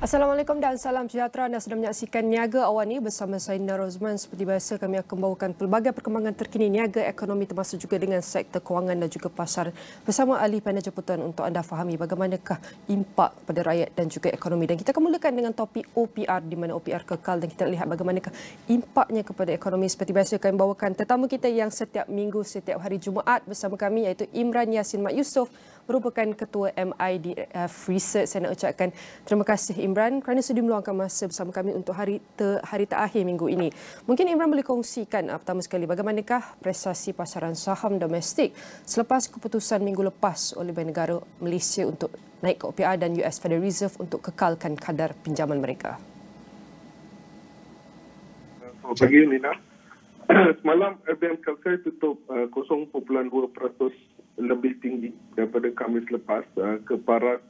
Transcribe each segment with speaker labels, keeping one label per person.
Speaker 1: Assalamualaikum dan salam sejahtera. Anda sedang menyaksikan Niaga AWANI bersama saya Rozman. Seperti biasa kami akan membawakan pelbagai perkembangan terkini niaga ekonomi termasuk juga dengan sektor kewangan dan juga pasar bersama ahli panel jemputan untuk anda fahami bagaimanakah impak pada rakyat dan juga ekonomi. Dan kita akan mulakan dengan topik OPR di mana OPR kekal dan kita lihat bagaimanakah impaknya kepada ekonomi. Seperti biasa kami bawakan tetamu kita yang setiap minggu, setiap hari Jumaat bersama kami iaitu Imran Yassin Mat Yusof merupakan Ketua MIDF Research. Saya nak ucapkan terima kasih Imran kerana sudi meluangkan masa bersama kami untuk hari terakhir minggu ini. Mungkin Imran boleh kongsikan pertama sekali bagaimanakah prestasi pasaran saham domestik selepas keputusan minggu lepas oleh Bank Negara Malaysia untuk naik ke OPR dan US Federal Reserve untuk kekalkan kadar pinjaman mereka.
Speaker 2: Selamat pagi Nina. Semalam RBM Kalsai tutup 0.2% lebih tinggi daripada Khamis lepas ke paras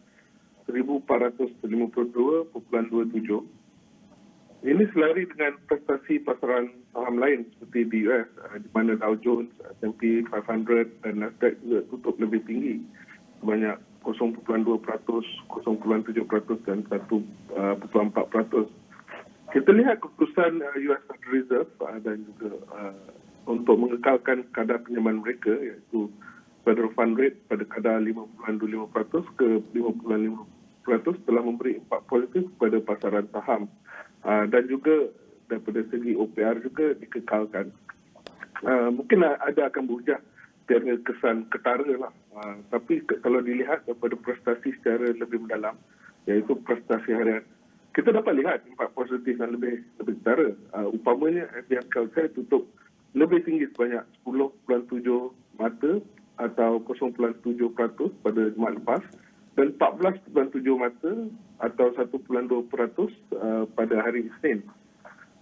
Speaker 2: 1452.27. Ini selari dengan prestasi pasaran saham lain seperti di US di mana Dow Jones, S&P 500 dan Nasdaq juga tutup lebih tinggi sebanyak 0.2%, 0.7% dan 1.4%. Kita lihat keputusan US Federal Reserve dan juga untuk mengekalkan kadar pinjaman mereka iaitu Federal Fund Rate pada kadar 5.25% ke 5.5% telah memberi impak positif kepada pasaran saham dan juga daripada segi OPR juga dikekalkan. Mungkin ada akan berhujah kerana kesan ketara lah. Tapi kalau dilihat daripada prestasi secara lebih mendalam iaitu prestasi harian, kita dapat lihat impak positif yang lebih ketara. Umpamanya FDM Kalsai tutup lebih tinggi sebanyak 10.7 mata atau 0.7% pada Jumaat lepas dan 14.7 mata atau 1.2% pada hari Isnin.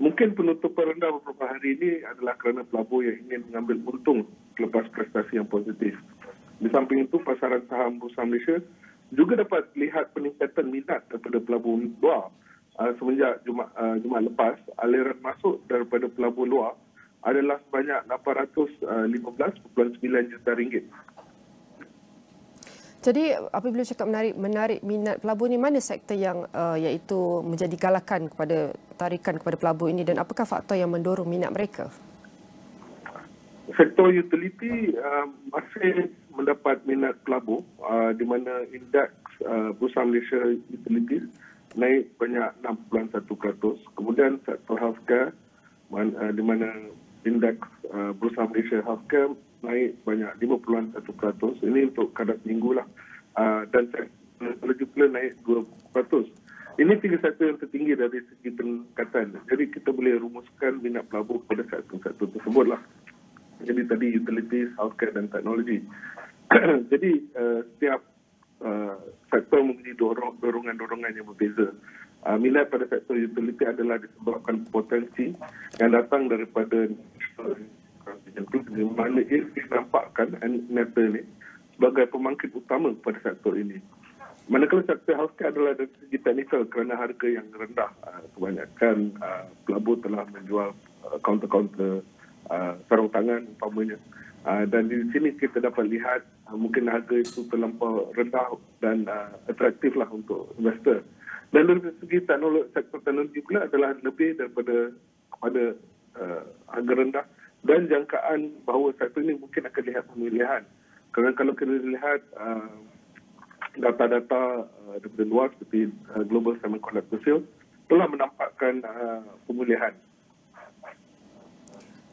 Speaker 2: Mungkin penutupan rendah beberapa hari ini adalah kerana pelabur yang ingin mengambil untung selepas prestasi yang positif. Di samping itu, pasaran saham Bursa Malaysia juga dapat lihat peningkatan minat daripada pelabur luar. Semenjak Jumaat lepas, aliran masuk daripada pelabur luar adalah sebanyak 815.9 juta ringgit.
Speaker 1: Jadi apabila cakap menarik minat pelabur ni, mana sektor yang iaitu menjadi galakan tarikan kepada pelabur ini dan apakah faktor yang mendorong minat mereka?
Speaker 2: Sektor utility masih mendapat minat pelabur di mana indeks Bursa Malaysia Utilities naik banyak 6.1%. Kemudian sektor healthcare di mana indeks Bursa Malaysia Healthcare naik banyak 5.1%. Ini untuk kadar minggu lah. Dan teknologi pula naik 2%. Ini tiga sektor yang tertinggi dari segi peningkatan. Jadi kita boleh rumuskan minat pelabur pada sektor-sektor tersebut lah. Jadi tadi utilities, healthcare dan teknologi. Jadi setiap sektor mempunyai dorongan-dorongan yang berbeza. Minat pada sektor utility adalah disebabkan potensi yang datang daripada di mana ia dinampakkan NETA ini sebagai pembangkit utama pada sektor ini. Manakala sektor healthcare adalah dari segi teknikal kerana harga yang rendah. Kebanyakan pelabur telah menjual kaunter-kaunter sarung tangan umpamanya. Dan di sini kita dapat lihat mungkin harga itu terlampau rendah dan atraktif lah untuk investor. Dan dari segi sektor teknologi pula adalah lebih daripada kepada harga rendah dan jangkaan bahawa sektor ini mungkin akan lihat pemilihan. Kerana kalau kita lihat data-data daripada luar seperti Global Semiconductor Sales telah menampakkan pemulihan.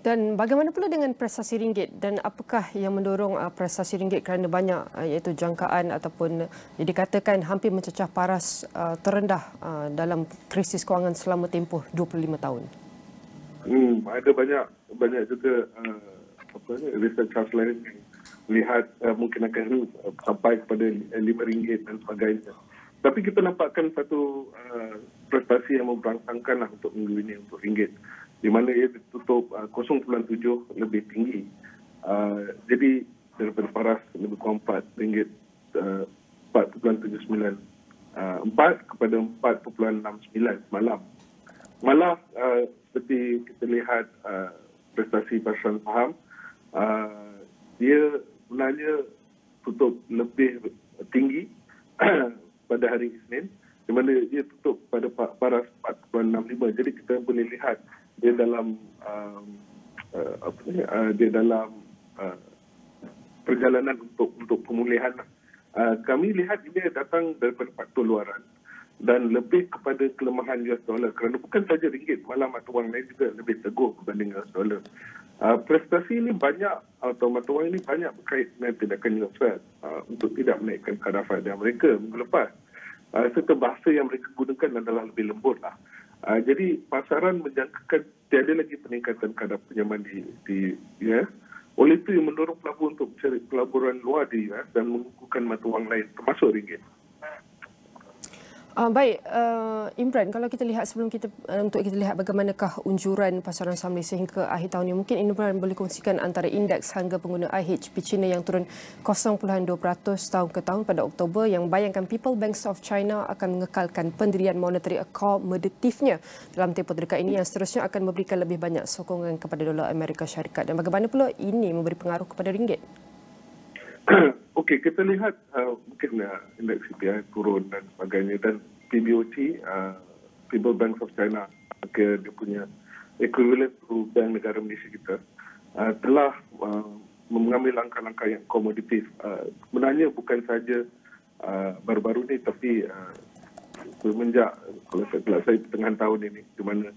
Speaker 1: Dan bagaimana pula dengan prestasi ringgit dan apakah yang mendorong prestasi ringgit kerana banyak iaitu jangkaan ataupun dikatakan hampir mencecah paras terendah dalam krisis kewangan selama tempoh 25 tahun?
Speaker 2: Ada banyak juga research house lain yang lihat mungkin akan sampai kepada RM5 dan sebagainya. Tapi kita nampakkan satu prestasi yang memberangsangkan lah untuk minggu ini untuk ringgit, di mana ia ditutup 0.7 lebih tinggi. Jadi daripada paras lebih kurang RM4, 4.79, 4 kepada 4.69 malam. Malah seperti kita lihat prestasi pasaran saham, dia sebenarnya tutup lebih tinggi pada hari Isnin di mana ia tutup pada paras 4.65. Jadi kita boleh lihat dia dalam perjalanan untuk pemulihan. Kami lihat ini datang daripada faktor luaran dan lebih kepada kelemahan US dollar, kerana bukan saja ringgit, malah mata wang lain juga lebih teguh berbanding US dollar. Prestasi ini banyak, atau mata wang ini banyak berkait dengan tindakan US Fed untuk tidak menaikkan kadar faidah mereka minggu lepas. Serta bahasa yang mereka gunakan adalah lebih lembut lah. Jadi pasaran menjangkakan tiada lagi peningkatan kadar pinjaman di US. Oleh itu yang mendorong pelaku untuk mencari pelaburan luar di US dan mengukuhkan mata wang lain termasuk ringgit.
Speaker 1: Baik, Imran, kalau kita lihat sebelum kita untuk kita lihat bagaimanakah unjuran pasaran saham Malaysia hingga akhir tahun ini, mungkin Imran boleh kongsikan antara indeks harga pengguna IHP China yang turun 0.2% tahun ke tahun pada Oktober, yang bayangkan People Bank of China akan mengekalkan pendirian monetary accommodatifnya dalam tempoh terdekat ini, yang seterusnya akan memberikan lebih banyak sokongan kepada dolar Amerika Syarikat, dan bagaimana pula ini memberi pengaruh kepada ringgit?
Speaker 2: Okey, kita lihat mungkin indeks CPI turun dan sebagainya, dan PBOC, People Bank of China, dia punya equivalent to bank negara Malaysia kita, telah mengambil langkah-langkah yang akomodatif. Sebenarnya bukan saja baru-baru ni, tapi semenjak, kalau saya pertengahan tahun ini, di mana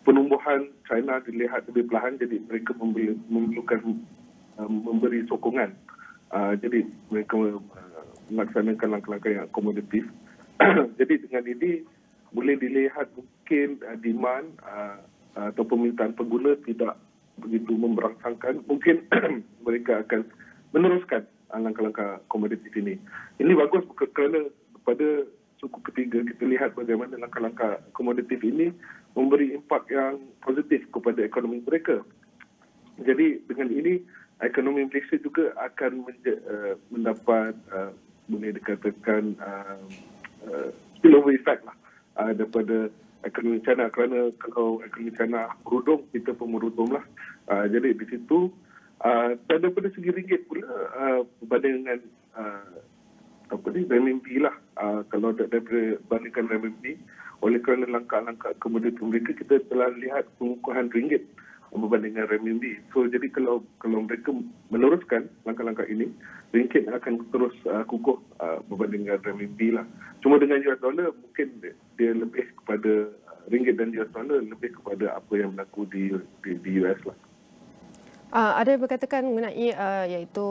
Speaker 2: penumbuhan China dilihat lebih perlahan, jadi mereka memerlukan memberi sokongan. Jadi mereka melaksanakan langkah-langkah yang akomodatif. Jadi dengan ini boleh dilihat mungkin demand atau permintaan pengguna tidak begitu memberangsangkan. Mungkin mereka akan meneruskan langkah-langkah akomodatif ini. Ini bagus kerana pada suku ketiga kita lihat bagaimana langkah-langkah akomodatif ini memberi impak yang positif kepada ekonomi mereka. Jadi dengan ini ekonomi Malaysia juga akan mendapat boleh dikatakan spillover effect lah daripada ekonomi China, kerana kalau ekonomi China merudum, kita pun merudum lah. Jadi di situ dan daripada segi ringgit pula berbanding dengan renminbi lah, kalau daripada bandingkan renminbi, oleh kerana langkah-langkah komoditi mereka, kita telah lihat pengukuhan ringgit berbanding dengan renminbi. So jadi kalau mereka meneruskan langkah-langkah ini, ringgit akan terus kukuh berbanding dengan renminbi lah. Cuma dengan US dollar mungkin dia lebih kepada ringgit, dan US dollar lebih kepada apa yang berlaku di US lah.
Speaker 1: Ada yang berkatakan mengenai iaitu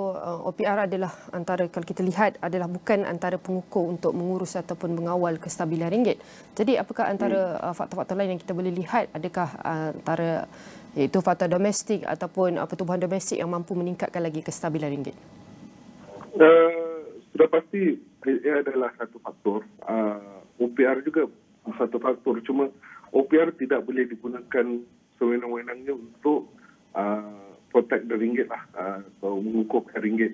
Speaker 1: OPR adalah antara, kalau kita lihat, adalah bukan antara pengukur untuk mengurus ataupun mengawal kestabilan ringgit. Jadi apakah antara faktor-faktor lain yang kita boleh lihat? Adakah antara iaitu faktor domestik ataupun pertumbuhan domestik yang mampu meningkatkan lagi kestabilan ringgit?
Speaker 2: Sudah pasti ia adalah satu faktor. OPR juga satu faktor. Cuma OPR tidak boleh digunakan sewenang-wenangnya untuk protect the ringgit lah, atau mengukuhkan ringgit.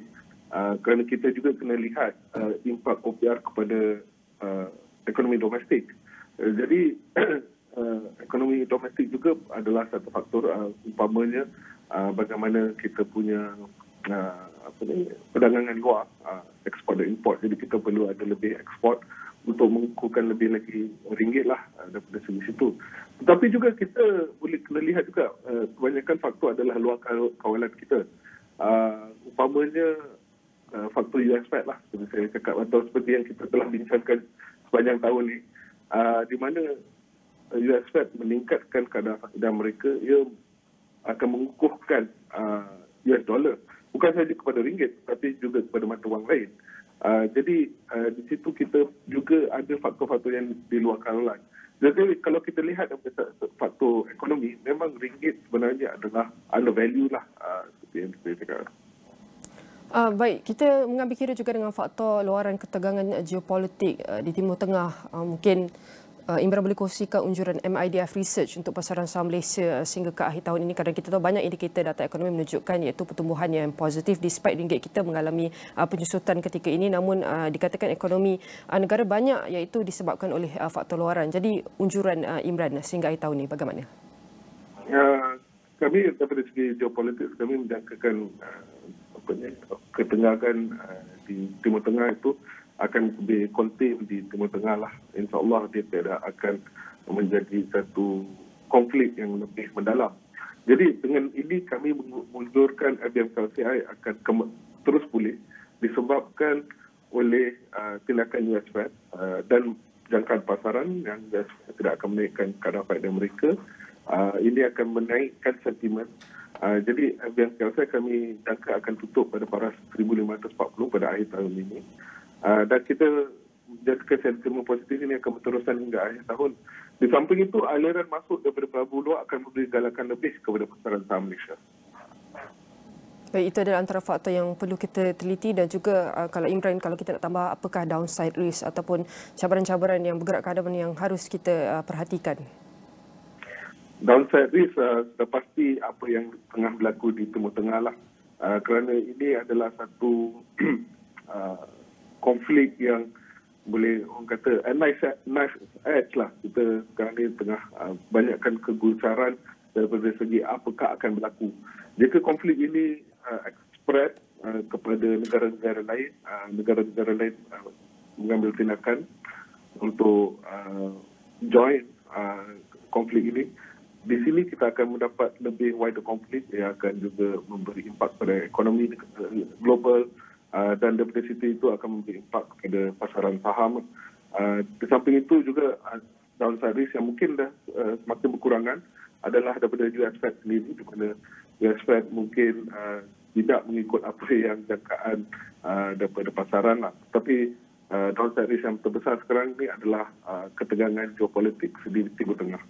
Speaker 2: Kerana kita juga kena lihat impak OPR kepada ekonomi domestik. Jadi ekonomi domestik juga adalah satu faktor, umpamanya bagaimana kita punya perdagangan luar, ekspor dan import. Jadi kita perlu ada lebih ekspor untuk mengukuhkan lebih lagi ringgit lah daripada segi situ. Tetapi juga kita boleh kena lihat juga kebanyakan faktor adalah luar kawalan kita. Umpamanya faktor US Fed lah, seperti saya cakap, atau seperti yang kita telah bincangkan sepanjang tahun ni, di mana US Fed meningkatkan kadar faidah mereka, ia akan mengukuhkan US dollar. Bukan saja kepada ringgit, tapi juga kepada mata wang lain. Jadi di situ kita juga ada faktor-faktor yang di luar kawalan. Jadi kalau kita lihat faktor ekonomi, memang ringgit sebenarnya adalah undervalue lah, seperti yang saya cakap.
Speaker 1: Baik, kita mengambil kira juga dengan faktor luaran ketegangan geopolitik di Timur Tengah. Mungkin Imran boleh kongsikan unjuran MIDF Research untuk pasaran saham Malaysia sehingga ke akhir tahun ini, kerana kita tahu banyak indikator data ekonomi menunjukkan iaitu pertumbuhan yang positif despite ringgit kita mengalami penyusutan ketika ini. Namun dikatakan ekonomi negara banyak iaitu disebabkan oleh faktor luaran. Jadi unjuran Imran sehingga akhir tahun ini bagaimana?
Speaker 2: Kami daripada segi geopolitik, kami menjangkakan ketegangan di Timur Tengah itu akan lebih contain di Timur Tengah lah. InsyaAllah dia tidak akan menjadi satu konflik yang lebih mendalam. Jadi dengan ini kami mengunjurkan LCI akan terus pulih disebabkan oleh tindakan US Fed dan jangkaan pasaran yang US Fed tidak akan menaikkan kadar faedah mereka. Ini akan menaikkan sentimen. Jadi LCI kami jangka akan tutup pada paras 1,540 pada akhir tahun ini. Dan kita jangka sentimen positif ini akan berterusan hingga akhir tahun. Di samping itu, aliran masuk daripada pelabuhan luar akan memberi galakan lebih kepada pasaran saham Malaysia.
Speaker 1: Baik, itu adalah antara faktor yang perlu kita teliti dan juga kalau Imran, kalau kita nak tambah apakah downside risk ataupun cabaran-cabaran yang bergerak ke hadapan yang harus kita perhatikan?
Speaker 2: Downside risk sudah pasti apa yang tengah berlaku di Timur Tengah lah. Kerana ini adalah satu konflik yang boleh orang kata knife edge lah. Kita sekarang ni tengah banyakkan kegusaran daripada segi apakah akan berlaku. Jika konflik ini spread kepada negara-negara lain, negara-negara lain mengambil tindakan untuk join konflik ini, di sini kita akan mendapat lebih wider konflik yang akan juga memberi impak pada ekonomi global. Dan daripada situ itu akan memberi impak kepada pasaran saham. Di samping itu juga downside risk yang mungkin dah semakin berkurangan adalah daripada US Fed sendiri, di mana US Fed mungkin tidak mengikut apa yang jangkaan daripada pasaran lah. Tapi downside risk yang terbesar sekarang ini adalah ketegangan geopolitik di Timur Tengah.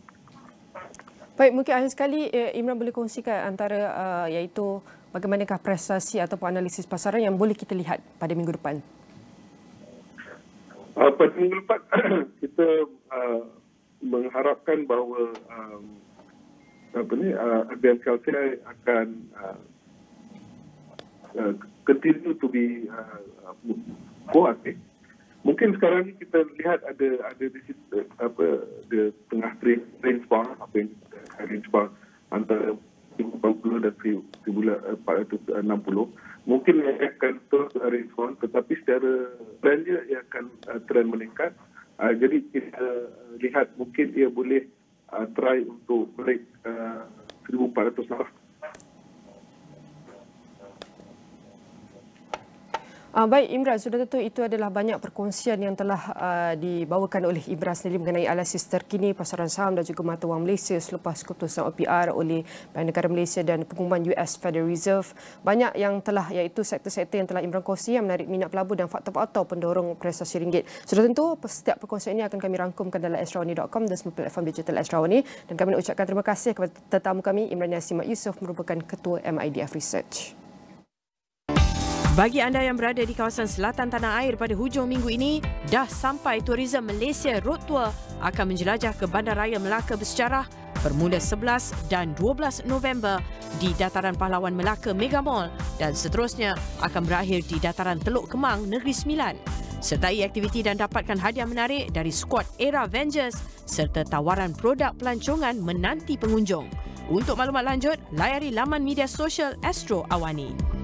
Speaker 1: Baik, mungkin akhir sekali Imran boleh kongsikan antara iaitu bagaimanakah prestasi ataupun analisis pasaran yang boleh kita lihat pada minggu depan?
Speaker 2: Pada minggu depan kita mengharapkan bahawa LCI akan continue to be proaktif. Mungkin sekarang ni kita lihat ada di situ di tengah range bound, apa yang range bound antara 1,400 dan 1,460. Mungkin ia akan terus range bound, tetapi secara trendnya ia akan trend meningkat. Jadi kita lihat mungkin ia boleh try untuk break 1,400 lah.
Speaker 1: Baik Imran, sudah tentu itu adalah banyak perkongsian yang telah dibawakan oleh Imran sendiri mengenai analisis terkini pasaran saham dan juga mata wang Malaysia selepas keputusan OPR oleh Bank Negara Malaysia dan pengumuman US Federal Reserve. Banyak yang telah, iaitu sektor-sektor yang telah Imran kongsi yang menarik minat pelabur dan faktor-faktor pendorong prestasi ringgit. Sudah tentu setiap perkongsian ini akan kami rangkumkan dalam astrawani.com dan semua platform digital Astrawani. Dan kami nak ucapkan terima kasih kepada tetamu kami, Imran Yassin Mak Yusof merupakan Ketua MIDF Research.
Speaker 3: Bagi anda yang berada di kawasan selatan tanah air pada hujung minggu ini, dah sampai Tourism Malaysia Road Tour akan menjelajah ke Bandaraya Melaka bersejarah bermula 11 dan 12 November di Dataran Pahlawan Melaka Mega Mall dan seterusnya akan berakhir di Dataran Teluk Kemang Negeri Sembilan. Sertai aktiviti dan dapatkan hadiah menarik dari skuad Era Avengers serta tawaran produk pelancongan menanti pengunjung. Untuk maklumat lanjut, layari laman media sosial Astro AWANI.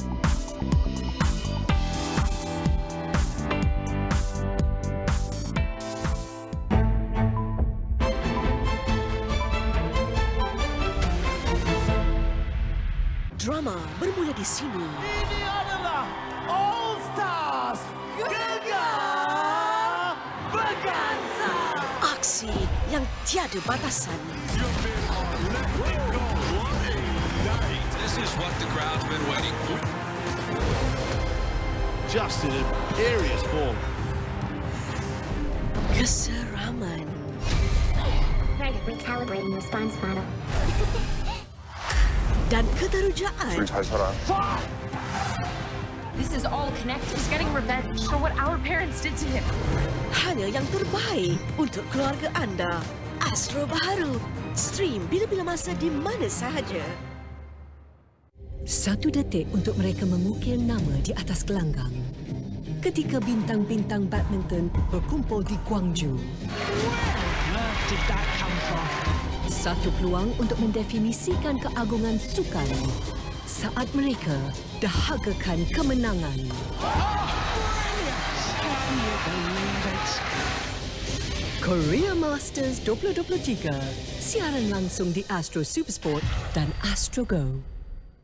Speaker 4: Drama bermula di sini.
Speaker 5: Ini adalah All Stars Gegar Berganza.
Speaker 4: Aksi yang tiada batasan.
Speaker 6: This is what the crowd's been waiting for.
Speaker 5: Just in imperious form.
Speaker 4: Keseraman.
Speaker 7: Right, recalibrating response model.
Speaker 4: Dan keterujaan.
Speaker 8: This is all connected. He's getting revenge for what our parents did to him.
Speaker 4: Hanya yang terbaik untuk keluarga anda. Astro baharu. Stream bila-bila masa di mana sahaja. 1 detik untuk mereka mengukir nama di atas gelanggang. Ketika bintang-bintang badminton berkumpul di Gwangju.
Speaker 5: Where did that come from?
Speaker 4: 1 peluang untuk mendefinisikan keagungan sukan saat mereka dahagakan kemenangan. Korea Masters 2023. Siaran langsung di Astro Supersport dan Astro Go.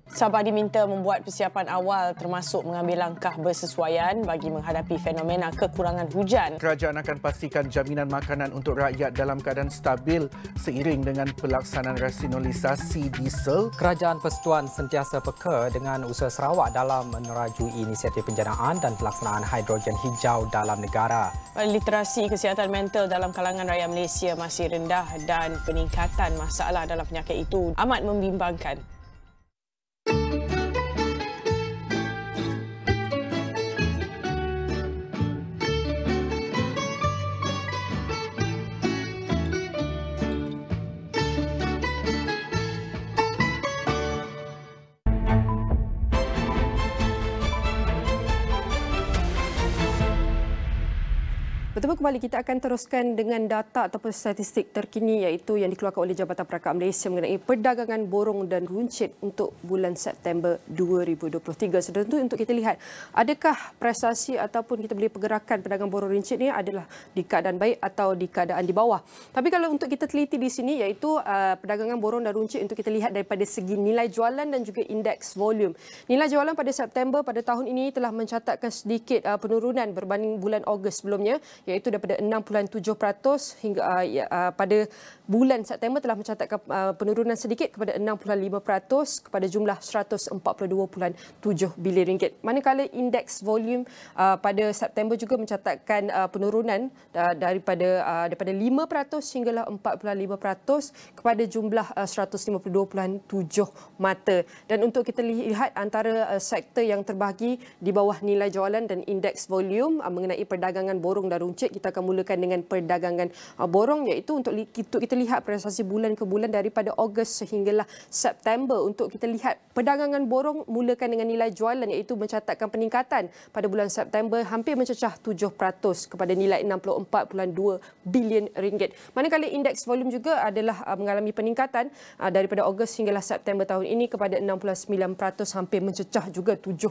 Speaker 9: Sabah diminta membuat persiapan awal termasuk mengambil langkah bersesuaian bagi menghadapi fenomena kekurangan hujan.
Speaker 10: Kerajaan akan pastikan jaminan makanan untuk rakyat dalam keadaan stabil seiring dengan pelaksanaan rasionalisasi diesel.
Speaker 11: Kerajaan Persekutuan sentiasa peka dengan usaha Sarawak dalam menerajui inisiatif penjanaan dan pelaksanaan hidrogen hijau dalam negara.
Speaker 9: Literasi kesihatan mental dalam kalangan rakyat Malaysia masih rendah dan peningkatan masalah dalam penyakit itu amat membimbangkan.
Speaker 1: Bertemu kembali, kita akan teruskan dengan data ataupun statistik terkini iaitu yang dikeluarkan oleh Jabatan Perangkat Malaysia mengenai perdagangan borong dan runcit untuk bulan September 2023. So, tentu untuk kita lihat adakah prestasi ataupun kita boleh pergerakan perdagangan borong runcit ini adalah di keadaan baik atau di keadaan di bawah. Tapi kalau untuk kita teliti di sini iaitu perdagangan borong dan runcit untuk kita lihat daripada segi nilai jualan dan juga indeks volume. Nilai jualan pada September pada tahun ini telah mencatatkan sedikit penurunan berbanding bulan Ogos sebelumnya, iaitu daripada 6.7% hingga pada bulan September telah mencatatkan penurunan sedikit kepada 6.5% kepada jumlah 142.7 bilion ringgit. Manakala indeks volume pada September juga mencatatkan penurunan daripada 5% hinggalah 4.5% kepada jumlah 152.7 mata. Dan untuk kita lihat antara sektor yang terbahagi di bawah nilai jualan dan indeks volume mengenai perdagangan borong dan runcit, kita akan mulakan dengan perdagangan borong, iaitu untuk kita lihat prestasi bulan ke bulan daripada Ogos sehinggalah September. Untuk kita lihat perdagangan borong mulakan dengan nilai jualan iaitu mencatatkan peningkatan pada bulan September hampir mencecah 7% kepada nilai 64.2 bilion ringgit. Manakala indeks volume juga adalah mengalami peningkatan daripada Ogos hinggalah September tahun ini kepada 69%, hampir mencecah juga 7%.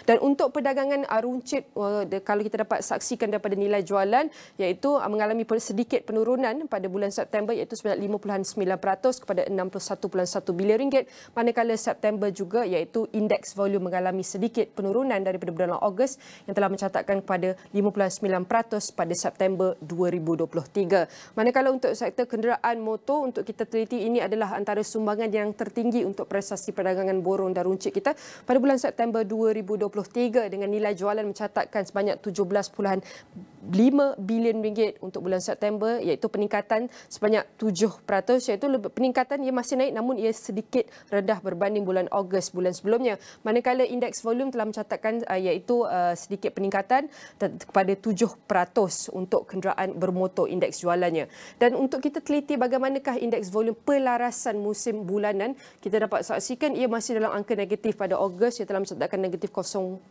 Speaker 1: Dan untuk perdagangan runcit, kalau kita dapat saksikan daripada nilai jualan iaitu mengalami sedikit penurunan pada bulan September iaitu sebanyak 5.9% kepada 61.1 bilion ringgit, manakala September juga iaitu indeks volume mengalami sedikit penurunan daripada bulan Ogos yang telah mencatatkan kepada 5.9% pada September 2023. Manakala untuk sektor kenderaan motor, untuk kita teliti ini adalah antara sumbangan yang tertinggi untuk prestasi perdagangan borong dan runcit kita pada bulan September 2023 dengan nilai jualan mencatatkan sebanyak 17.5 bilion ringgit untuk bulan September, iaitu peningkatan sebanyak 7%, iaitu peningkatan ia masih naik namun ia sedikit rendah berbanding bulan Ogos bulan sebelumnya. Manakala indeks volume telah mencatatkan iaitu sedikit peningkatan kepada 7% untuk kenderaan bermotor indeks jualannya. Dan untuk kita teliti bagaimanakah indeks volume pelarasan musim bulanan, kita dapat saksikan ia masih dalam angka negatif pada Ogos, ia telah mencatatkan negatif 0.02%,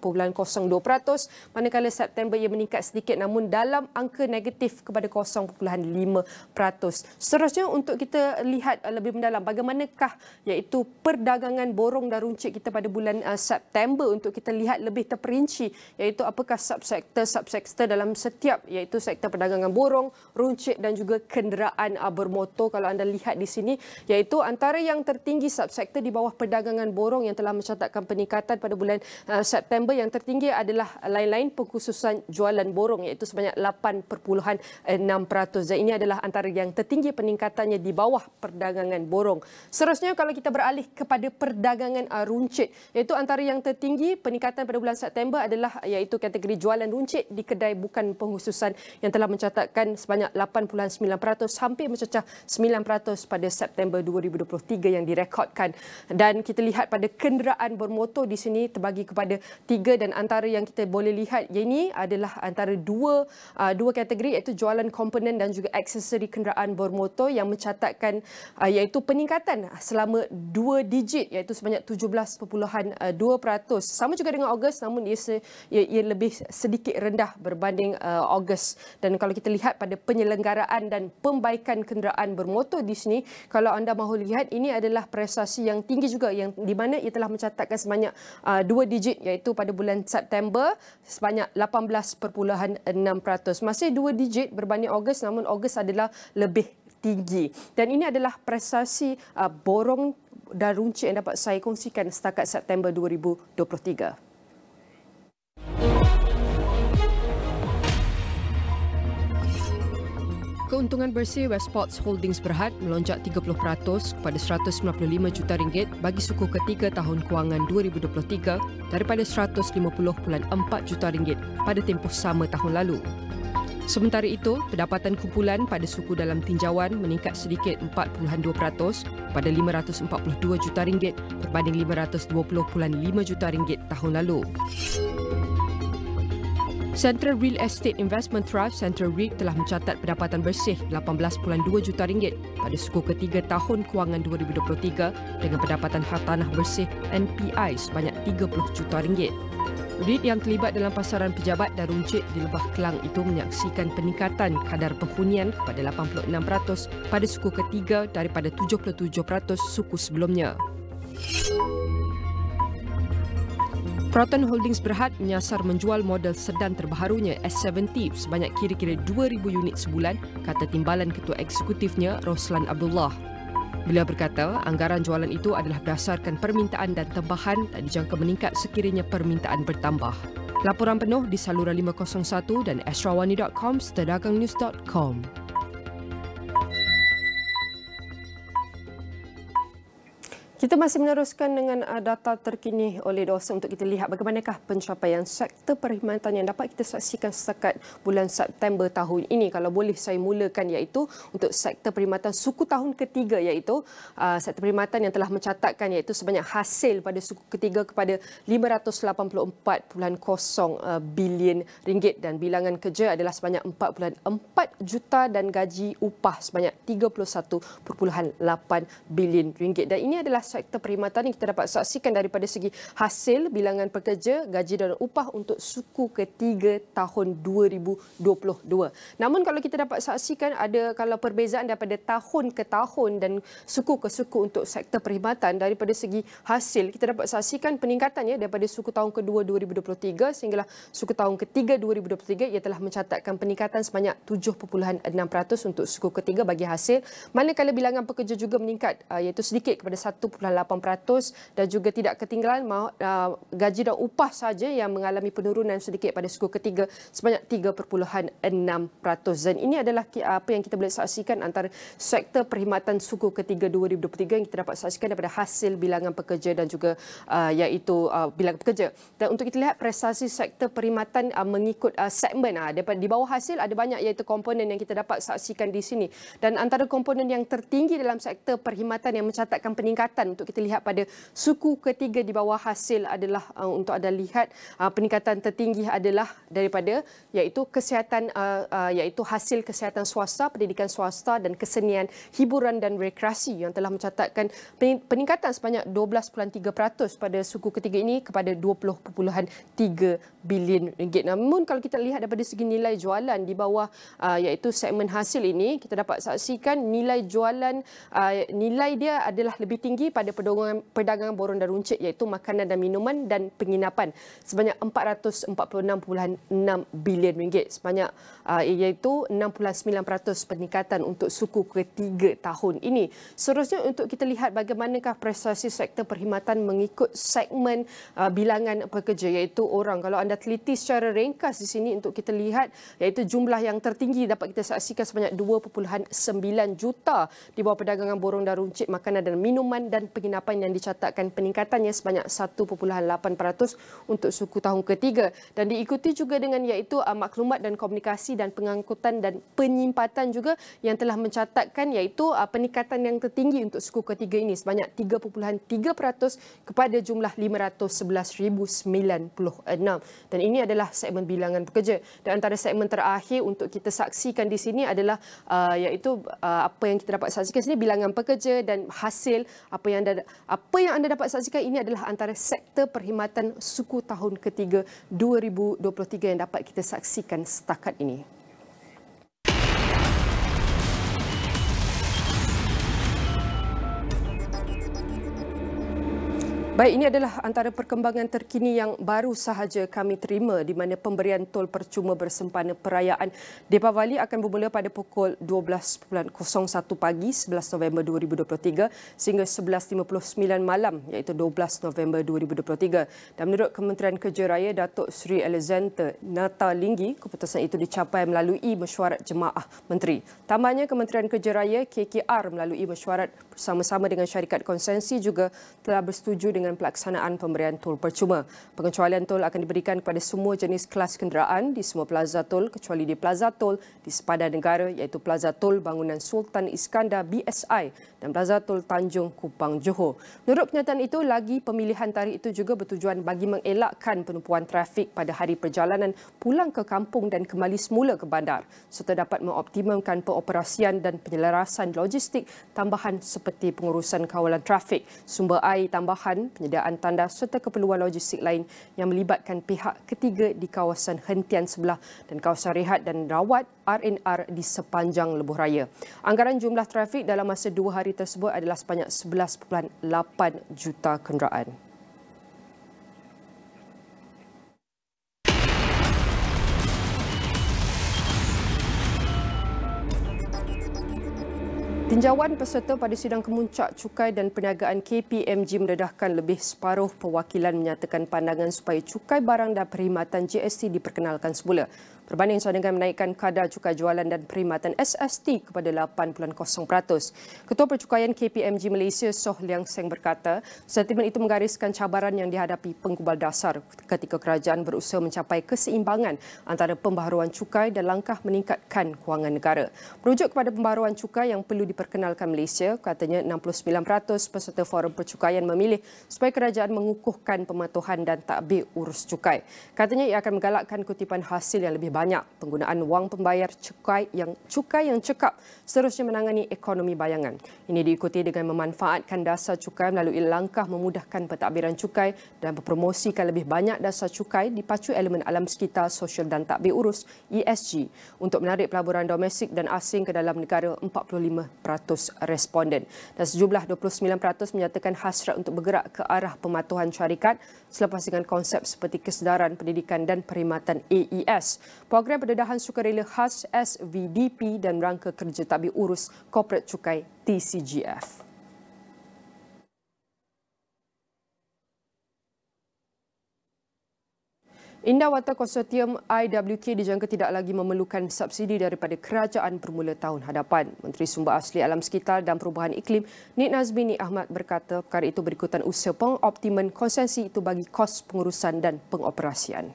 Speaker 1: manakala September ia meningkat sedikit namun dalam angka negatif kepada 0.5%. Seterusnya untuk kita lihat lebih mendalam bagaimanakah iaitu perdagangan borong dan runcit kita pada bulan September, untuk kita lihat lebih terperinci iaitu apakah subsektor dalam setiap iaitu sektor perdagangan borong, runcit dan juga kenderaan bermotor. Kalau anda lihat di sini iaitu antara yang tertinggi subsektor di bawah perdagangan borong yang telah mencatatkan peningkatan pada bulan September, yang tertinggi adalah lain-lain pengkhususan jualan borong iaitu sebanyak 8.6%. Dan ini adalah antara yang tertinggi peningkatannya di bawah perdagangan borong. Seterusnya kalau kita beralih kepada perdagangan runcit, iaitu antara yang tertinggi peningkatan pada bulan September adalah iaitu kategori jualan runcit di kedai bukan pengkhususan yang telah mencatatkan sebanyak 8.9%, hampir mencecah 9% pada September 2023 yang direkodkan. Dan kita lihat pada kenderaan bermotor di sini terbagi kepada 3, dan antara yang kita boleh lihat ini adalah antara 2 dua kategori iaitu jualan komponen dan juga aksesori kenderaan bermotor yang mencatatkan iaitu peningkatan selama 2 digit iaitu sebanyak 17.2%. Sama juga dengan Ogos, namun ia lebih sedikit rendah berbanding Ogos. Dan kalau kita lihat pada penyelenggaraan dan pembaikan kenderaan bermotor di sini, kalau anda mahu lihat, ini adalah prestasi yang tinggi juga yang di mana ia telah mencatatkan sebanyak 2 digit iaitu pada bulan September sebanyak 18.6%. Masih 2 digit berbanding Ogos, namun Ogos adalah lebih tinggi. Dan ini adalah prestasi Borong dan Runcit yang dapat saya kongsikan setakat September 2023. Keuntungan bersih Westports Holdings Berhad melonjak 30% kepada RM195 juta bagi suku ketiga tahun kewangan 2023 daripada RM150.4 juta pada tempoh sama tahun lalu. Sementara itu, pendapatan kumpulan pada suku dalam tinjauan meningkat sedikit 4.2% pada RM542 juta berbanding RM520.5 juta tahun lalu. Central Real Estate Investment Trust Central REIT telah mencatat pendapatan bersih RM18.2 juta pada suku ketiga tahun kewangan 2023 dengan pendapatan hartanah bersih NPI sebanyak RM30 juta. REIT yang terlibat dalam pasaran pejabat dan runcit di Lebah Kelang itu menyaksikan peningkatan kadar penghunian kepada 86% pada suku ketiga daripada 77% suku sebelumnya. Proton Holdings Berhad menyasar menjual model sedan terbaharunya S70 sebanyak kira-kira 2,000 unit sebulan, kata timbalan ketua eksekutifnya Rozman Abdullah. Beliau berkata anggaran jualan itu adalah berdasarkan permintaan dan tambahan dan dijangka meningkat sekiranya permintaan bertambah. Laporan penuh di saluran 501 dan astrawani.com, perdagangan.com. Kita masih meneruskan dengan data terkini oleh dosen untuk kita lihat bagaimanakah pencapaian sektor perkhidmatan yang dapat kita saksikan setakat bulan September tahun ini. Kalau boleh saya mulakan iaitu untuk sektor perkhidmatan suku tahun ketiga iaitu sektor perkhidmatan yang telah mencatatkan iaitu sebanyak hasil pada suku ketiga kepada RM584.0 bilion dan bilangan kerja adalah sebanyak 4.4 juta dan gaji upah sebanyak RM31.8 bilion. Dan ini adalah sektor perkhidmatan yang kita dapat saksikan daripada segi hasil bilangan pekerja, gaji dan upah untuk suku ketiga tahun 2022. Namun kalau kita dapat saksikan ada kalau perbezaan daripada tahun ke tahun dan suku ke suku untuk sektor perkhidmatan daripada segi hasil kita dapat saksikan peningkatannya daripada suku tahun kedua 2023 sehinggalah suku tahun ketiga 2023 ia telah mencatatkan peningkatan sebanyak 7.6% untuk suku ketiga bagi hasil, manakala bilangan pekerja juga meningkat iaitu sedikit kepada 1.8% dan juga tidak ketinggalan gaji dan upah saja yang mengalami penurunan sedikit pada suku ketiga sebanyak 3.6%. Dan ini adalah apa yang kita boleh saksikan antara sektor perkhidmatan suku ketiga 2023 yang kita dapat saksikan daripada hasil bilangan pekerja dan juga iaitu bilangan pekerja. Dan untuk kita lihat prestasi sektor perkhidmatan mengikut segmen di bawah hasil ada banyak iaitu komponen yang kita dapat saksikan di sini. Dan antara komponen yang tertinggi dalam sektor perkhidmatan yang mencatatkan peningkatan untuk kita lihat pada suku ketiga di bawah hasil adalah untuk anda lihat peningkatan tertinggi adalah daripada iaitu kesihatan iaitu hasil kesihatan swasta, pendidikan swasta dan kesenian, hiburan dan rekreasi yang telah mencatatkan peningkatan sebanyak 12.3% pada suku ketiga ini kepada RM20.3 bilion. Namun kalau kita lihat daripada segi nilai jualan di bawah iaitu segmen hasil ini kita dapat saksikan nilai jualan nilai dia adalah lebih tinggi pada perdagangan Borong dan Runcit iaitu makanan dan minuman dan penginapan sebanyak RM446.6 bilion sebanyak iaitu 6.9% peningkatan untuk suku ketiga tahun ini. Seterusnya untuk kita lihat bagaimanakah prestasi sektor perkhidmatan mengikut segmen bilangan pekerja iaitu orang. Kalau anda teliti secara ringkas di sini untuk kita lihat iaitu jumlah yang tertinggi dapat kita saksikan sebanyak 2.9 juta di bawah perdagangan Borong dan Runcit, makanan dan minuman dan dan penginapan yang dicatatkan peningkatannya sebanyak 1.8% untuk suku tahun ketiga, dan diikuti juga dengan iaitu maklumat dan komunikasi dan pengangkutan dan penyimpanan juga yang telah mencatatkan iaitu peningkatan yang tertinggi untuk suku ketiga ini sebanyak 3.3% kepada jumlah 511,096, dan ini adalah segmen bilangan pekerja. Dan antara segmen terakhir untuk kita saksikan di sini adalah iaitu apa yang kita dapat saksikan sini bilangan pekerja, dan hasil apa yang anda dapat saksikan ini adalah antara sektor perkhidmatan suku tahun ketiga 2023 yang dapat kita saksikan setakat ini. Baik, ini adalah antara perkembangan terkini yang baru sahaja kami terima, di mana pemberian tol percuma bersempena perayaan Deepavali akan bermula pada pukul 12.01 pagi 11 November 2023 sehingga 11.59 malam iaitu 12 November 2023. Dan menurut Kementerian Kerja Raya Datuk Seri Alexander Natalinggi, keputusan itu dicapai melalui mesyuarat jemaah menteri. Tambahnya, Kementerian Kerja Raya KKR melalui mesyuarat bersama-sama dengan syarikat konsensi juga telah bersetuju dengan pelaksanaan pemberian tol percuma. Pengecualian tol akan diberikan kepada semua jenis kelas kenderaan di semua plaza tol kecuali di plaza tol di sepadan negara iaitu Plaza Tol Bangunan Sultan Iskandar BSI dan Plaza Tol Tanjung Kupang Johor. Menurut kenyataan itu, lagi pemilihan tarikh itu juga bertujuan bagi mengelakkan penumpuan trafik pada hari perjalanan pulang ke kampung dan kembali semula ke bandar, serta dapat mengoptimumkan pengoperasian dan penyelarasan logistik tambahan seperti pengurusan kawalan trafik, sumber air tambahan, penyediaan tandas serta keperluan logistik lain yang melibatkan pihak ketiga di kawasan hentian sebelah dan kawasan rehat dan rawat R&R di sepanjang lebuh raya. Anggaran jumlah trafik dalam masa 2 hari tersebut adalah sebanyak 11.8 juta kenderaan. Tinjauan peserta pada sidang kemuncak cukai dan perniagaan KPMG mendedahkan lebih separuh perwakilan menyatakan pandangan supaya cukai barang dan perkhidmatan GST diperkenalkan semula, berbanding dengan menaikkan kadar cukai jualan dan perkhidmatan SST kepada 8.0%. Ketua Percukaian KPMG Malaysia Soh LANGSUNG berkata, sentimen itu menggariskan cabaran yang dihadapi penggubal dasar ketika kerajaan berusaha mencapai keseimbangan antara pembaharuan cukai dan langkah meningkatkan kewangan negara. Merujuk kepada pembaharuan cukai yang perlu diperkenalkan Malaysia, katanya 69% peserta forum percukaian memilih supaya kerajaan mengukuhkan pematuhan dan tadbir urus cukai. Katanya ia akan menggalakkan kutipan hasil yang lebih banyak, penggunaan wang pembayar cukai yang cekap, seterusnya menangani ekonomi bayangan. Ini diikuti dengan memanfaatkan dasar cukai melalui langkah memudahkan pentadbiran cukai dan mempromosikan lebih banyak dasar cukai dipacu elemen alam sekitar, sosial dan tadbir urus ESG untuk menarik pelaburan domestik dan asing ke dalam negara. 45% responden dan sejumlah 29% menyatakan hasrat untuk bergerak ke arah pematuhan syarikat selepas dengan konsep seperti kesedaran pendidikan dan perkhidmatan AES, program pendedahan sukarela khas SVDP dan rangka kerja tadbir urus korporat cukai TCGF. Indah Wata Konsortium IWK dijangka tidak lagi memerlukan subsidi daripada kerajaan bermula tahun hadapan. Menteri Sumber Asli Alam Sekitar dan Perubahan Iklim Nik Nazmi Nik Ahmad berkata perkara itu berikutan usaha pengoptiman konsensi itu bagi kos pengurusan dan pengoperasian.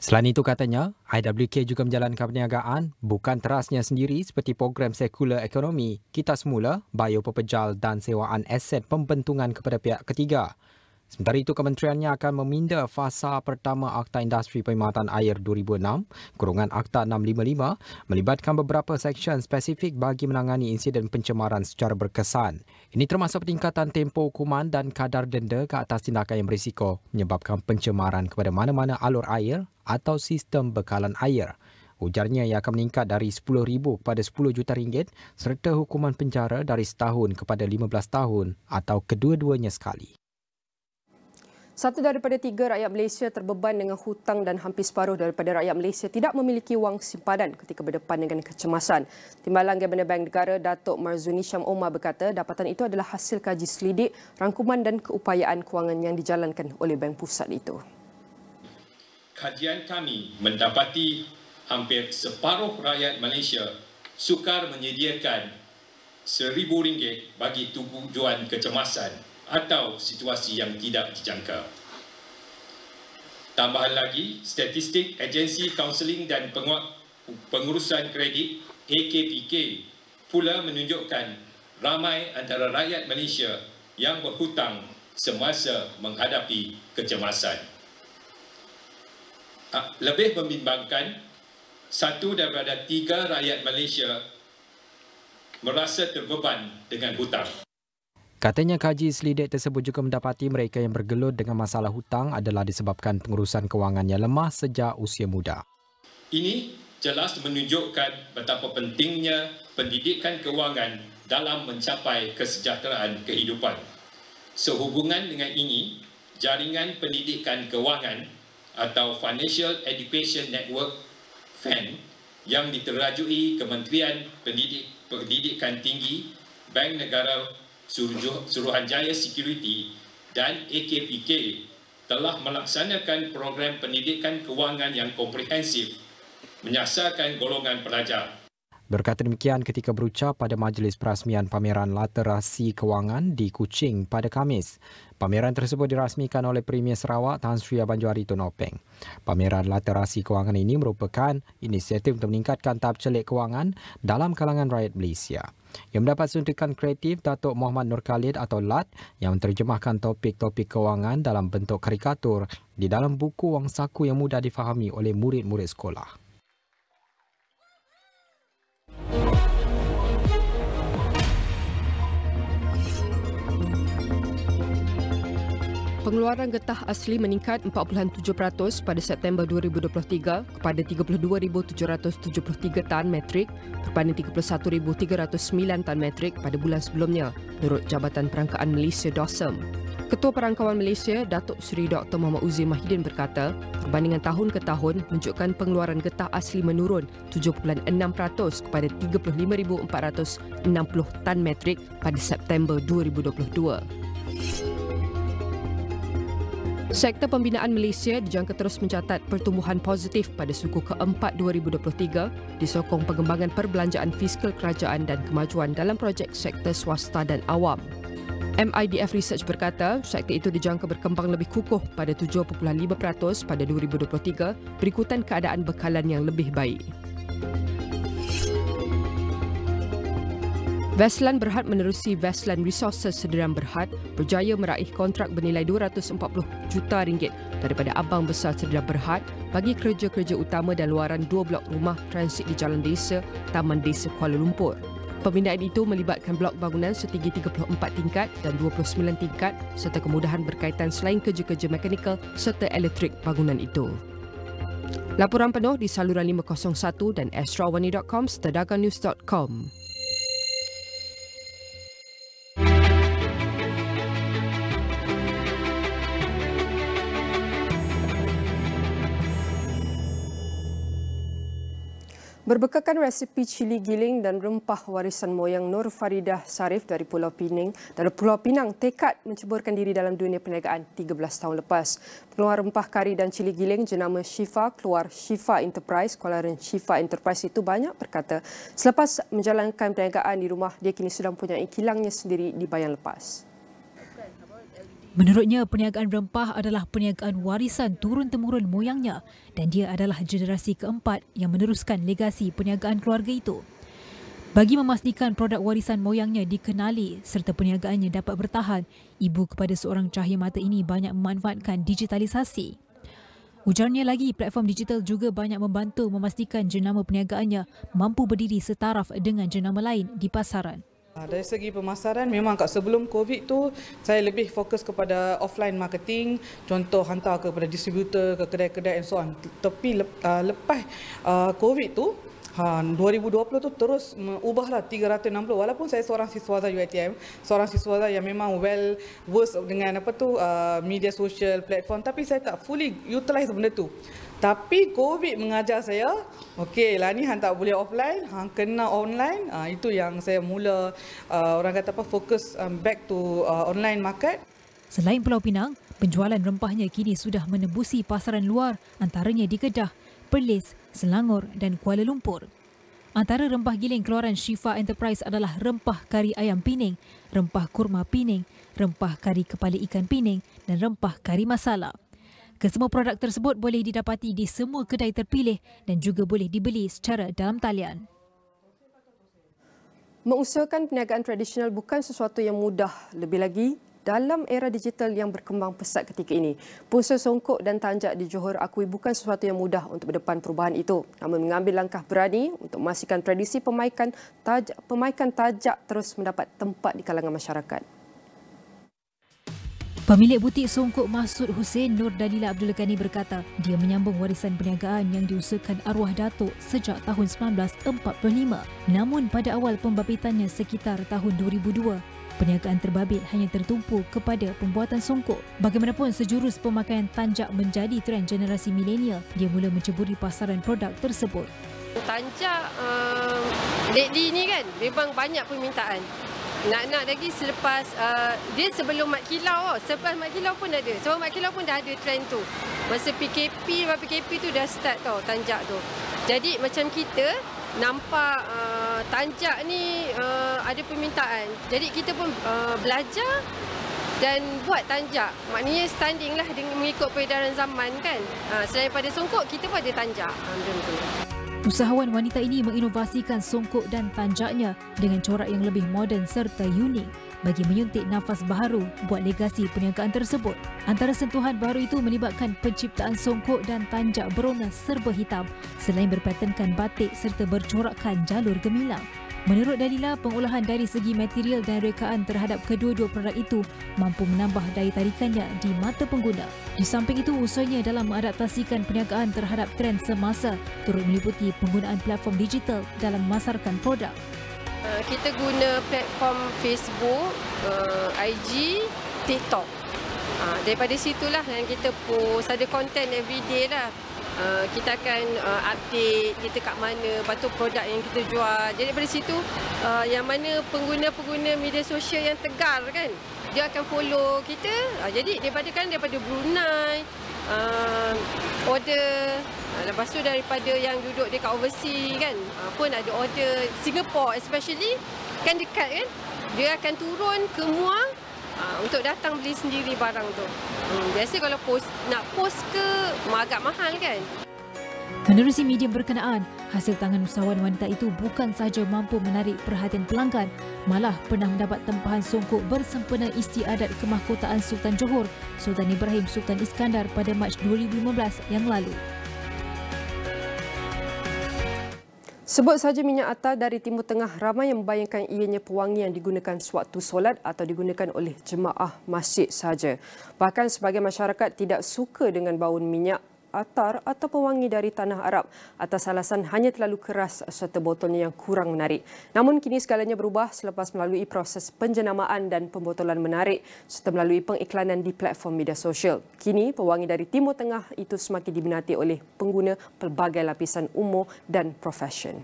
Speaker 11: Selain itu katanya, IWK juga menjalankan perniagaan bukan terasnya sendiri seperti program sekular ekonomi, kita semula, biopepejal dan sewaan aset pembentungan kepada pihak ketiga. Sementara itu, kementeriannya akan meminda fasa pertama Akta Industri Perkhidmatan Air 2006, Akta 655, melibatkan beberapa seksyen spesifik bagi menangani insiden pencemaran secara berkesan. Ini termasuk peningkatan tempoh hukuman dan kadar denda ke atas tindakan yang berisiko menyebabkan pencemaran kepada mana-mana alur air atau sistem bekalan air. Ujarnya ia akan meningkat dari RM10,000 kepada RM10 juta serta hukuman penjara dari setahun kepada 15 tahun atau kedua-duanya sekali.
Speaker 1: 1 daripada 3 rakyat Malaysia terbeban dengan hutang dan hampir separuh daripada rakyat Malaysia tidak memiliki wang simpanan ketika berdepan dengan kecemasan. Timbalan Gabenor Bank Negara Datuk Marzuni Syam Omar berkata dapatan itu adalah hasil kaji selidik, rangkuman dan keupayaan kewangan yang dijalankan oleh Bank Pusat itu.
Speaker 12: Kajian kami mendapati hampir separuh rakyat Malaysia sukar menyediakan RM1,000 bagi tujuan kecemasan atau situasi yang tidak dijangka. Tambahan lagi, statistik Agensi Kaunseling dan Pengurusan Kredit AKPK pula menunjukkan ramai antara rakyat Malaysia yang berhutang semasa menghadapi kecemasan. Lebih membimbangkan, 1 daripada 3 rakyat Malaysia merasa terbeban dengan hutang.
Speaker 11: Katanya kaji selidik tersebut juga mendapati mereka yang bergelut dengan masalah hutang adalah disebabkan pengurusan kewangan yang lemah sejak usia muda.
Speaker 12: Ini jelas menunjukkan betapa pentingnya pendidikan kewangan dalam mencapai kesejahteraan kehidupan. Sehubungan dengan ini, Jaringan Pendidikan Kewangan atau Financial Education Network (FEN) yang diterajui Kementerian Pendidikan Tinggi, Bank Negara Suruhanjaya Security dan AKPK telah melaksanakan program pendidikan kewangan yang komprehensif menyasarkan golongan pelajar.
Speaker 11: Berkata demikian ketika berucap pada majlis perasmian pameran literasi kewangan di Kuching pada Khamis. Pameran tersebut dirasmikan oleh Premier Sarawak Tan Sri Abanjuari Tun Openg. Pameran literasi kewangan ini merupakan inisiatif untuk meningkatkan tahap celik kewangan dalam kalangan rakyat Malaysia. Yang mendapat suntikan kreatif Datuk Muhammad Nur Khalid atau LAT yang menerjemahkan topik-topik kewangan dalam bentuk karikatur di dalam buku wang saku yang mudah difahami oleh murid-murid sekolah.
Speaker 1: Pengeluaran getah asli meningkat 4.7% pada September 2023 kepada 32,773 tan metrik berbanding 31,309 tan metrik pada bulan sebelumnya, menurut Jabatan Perangkaan Malaysia (DOSM). Ketua Perangkawan Malaysia, Datuk Seri Dr. Muhammad Uzi Mahidin berkata, perbandingan tahun ke tahun menunjukkan pengeluaran getah asli menurun 7.6% kepada 35,460 tan metrik pada September 2022. Sektor Pembinaan Malaysia dijangka terus mencatat pertumbuhan positif pada suku keempat 2023 disokong pengembangan perbelanjaan fiskal kerajaan dan kemajuan dalam projek sektor swasta dan awam. MIDF Research berkata, sektor itu dijangka berkembang lebih kukuh pada 7.5% pada 2023 berikutan keadaan bekalan yang lebih baik. Veslan Berhad menerusi Veslan Resources Sdn Berhad berjaya meraih kontrak bernilai RM240 juta daripada Abang Besar Sdn Berhad bagi kerja-kerja utama dan luaran 2 blok rumah transit di Jalan Desa, Taman Desa Kuala Lumpur. Pembinaan itu melibatkan blok bangunan setinggi 34 tingkat dan 29 tingkat serta kemudahan berkaitan selain kerja-kerja mekanikal serta elektrik bangunan itu. Laporan penuh di saluran 501 dan astroawani.com serta dagannews.com. Berbekalkan resipi cili giling dan rempah warisan moyang Nur Faridah Sarif dari Pulau Pinang tekad menceburkan diri dalam dunia perniagaan 13 tahun lepas. Pengeluar rempah kari dan cili giling jenama Syifa keluar Syifa Enterprise, keluaran Syifa Enterprise itu banyak berkata selepas menjalankan perniagaan di rumah dia kini sudah mempunyai kilangnya sendiri di bayan lepas.
Speaker 13: Menurutnya, perniagaan rempah adalah perniagaan warisan turun-temurun moyangnya dan dia adalah generasi keempat yang meneruskan legasi perniagaan keluarga itu. Bagi memastikan produk warisan moyangnya dikenali serta perniagaannya dapat bertahan, ibu kepada seorang cahaya mata ini banyak memanfaatkan digitalisasi. Ujarnya lagi, platform digital juga banyak membantu memastikan jenama perniagaannya mampu berdiri setaraf dengan jenama lain di pasaran.
Speaker 14: Dari segi pemasaran, memang kat sebelum COVID tu saya lebih fokus kepada offline marketing, contoh hantar kepada distributor, ke kedai-kedai and so on. Tapi lepas COVID tu 2020 tu terus ubahlah 360, walaupun saya seorang siswaza UiTM, seorang siswaza yang memang well versed dengan media sosial platform, tapi saya tak fully utilize benda tu. Tapi COVID mengajar saya, okey lah ni hang tak boleh offline, hang kena online. Itu yang saya mula orang kata fokus back to online market.
Speaker 13: Selain Pulau Pinang, penjualan rempahnya kini sudah menembusi pasaran luar antaranya di Kedah, Perlis, Selangor dan Kuala Lumpur. Antara rempah giling keluaran Shifa Enterprise adalah rempah kari ayam pining, rempah kurma pining, rempah kari kepala ikan pining dan rempah kari masala. Kesemua produk tersebut boleh didapati di semua kedai terpilih dan juga boleh dibeli secara dalam talian.
Speaker 1: Mengusahakan perniagaan tradisional bukan sesuatu yang mudah, lebih lagi dalam era digital yang berkembang pesat ketika ini. Pengusaha songkok dan tanjak di Johor akui bukan sesuatu yang mudah untuk berdepan perubahan itu, namun mengambil langkah berani untuk memastikan tradisi pemaikan tajak terus mendapat tempat di kalangan masyarakat.
Speaker 13: Pemilik butik songkok Masud Hussein Nur Dalila Abdul Ghani berkata dia menyambung warisan perniagaan yang diusahakan arwah datuk sejak tahun 1945. Namun pada awal pembabitaannya sekitar tahun 2002, perniagaan terbabil hanya tertumpu kepada pembuatan songkok. Bagaimanapun sejurus pemakaian tanjak menjadi trend generasi milenial, dia mula menceburi pasaran produk tersebut.
Speaker 15: Tanjak lately ni kan memang banyak permintaan. Nak lagi selepas dia sebelum mat kilau, selepas mat kilau pun ada. Sebab mat kilau pun dah ada trend tu. Masa PKP tu dah start tau tanjak tu. Jadi macam kita nampak tanjak ni ada permintaan. Jadi kita pun belajar dan buat tanjak. Maknanya standing lah dengan mengikut peredaran zaman kan. Selain pada songkok, kita pun ada tanjak. Macam tu.
Speaker 13: Usahawan wanita ini menginovasikan songkok dan tanjaknya dengan corak yang lebih moden serta unik bagi menyuntik nafas baharu buat legasi perniagaan tersebut. Antara sentuhan baru itu melibatkan penciptaan songkok dan tanjak berwarna serba hitam selain berpatenkan batik serta bercorakkan jalur gemilang. Menurut Dalila, pengolahan dari segi material dan rekaan terhadap kedua-dua produk itu mampu menambah daya tarikannya di mata pengguna. Di samping itu, usahanya dalam mengadaptasikan perniagaan terhadap trend semasa turut meliputi penggunaan platform digital dalam memasarkan produk.
Speaker 15: Kita guna platform Facebook, IG, TikTok. Daripada situlah yang kita post, ada konten everyday lah. Kita akan update kita kat mana, lepas tu produk yang kita jual. Jadi daripada situ yang mana pengguna-pengguna media sosial yang tegar kan, dia akan follow kita. Jadi daripada Brunei order, lepas tu daripada yang duduk dekat overseas kan pun ada order. Singapore especially kan dekat kan, dia akan turun ke Muar untuk datang beli sendiri barang tu. Biasa kalau nak post ke agak mahal kan.
Speaker 13: Menerusi media berkenaan, hasil tangan usahawan wanita itu bukan sahaja mampu menarik perhatian pelanggan, malah pernah mendapat tempahan songkok bersempena istiadat kemahkotaan Sultan Johor, Sultan Ibrahim Sultan Iskandar pada Mac 2015 yang lalu.
Speaker 1: Sebut saja minyak atar dari Timur Tengah, ramai yang membayangkan ianya pewangi yang digunakan sewaktu solat atau digunakan oleh jemaah masjid sahaja. Bahkan sebahagian masyarakat tidak suka dengan bau minyak atar atau pewangi dari tanah Arab atas alasan hanya terlalu keras serta botolnya yang kurang menarik. Namun kini segalanya berubah selepas melalui proses penjenamaan dan pembotolan menarik serta melalui pengiklanan di platform media sosial. Kini pewangi dari Timur Tengah itu semakin diminati oleh pengguna pelbagai lapisan umur dan profesion.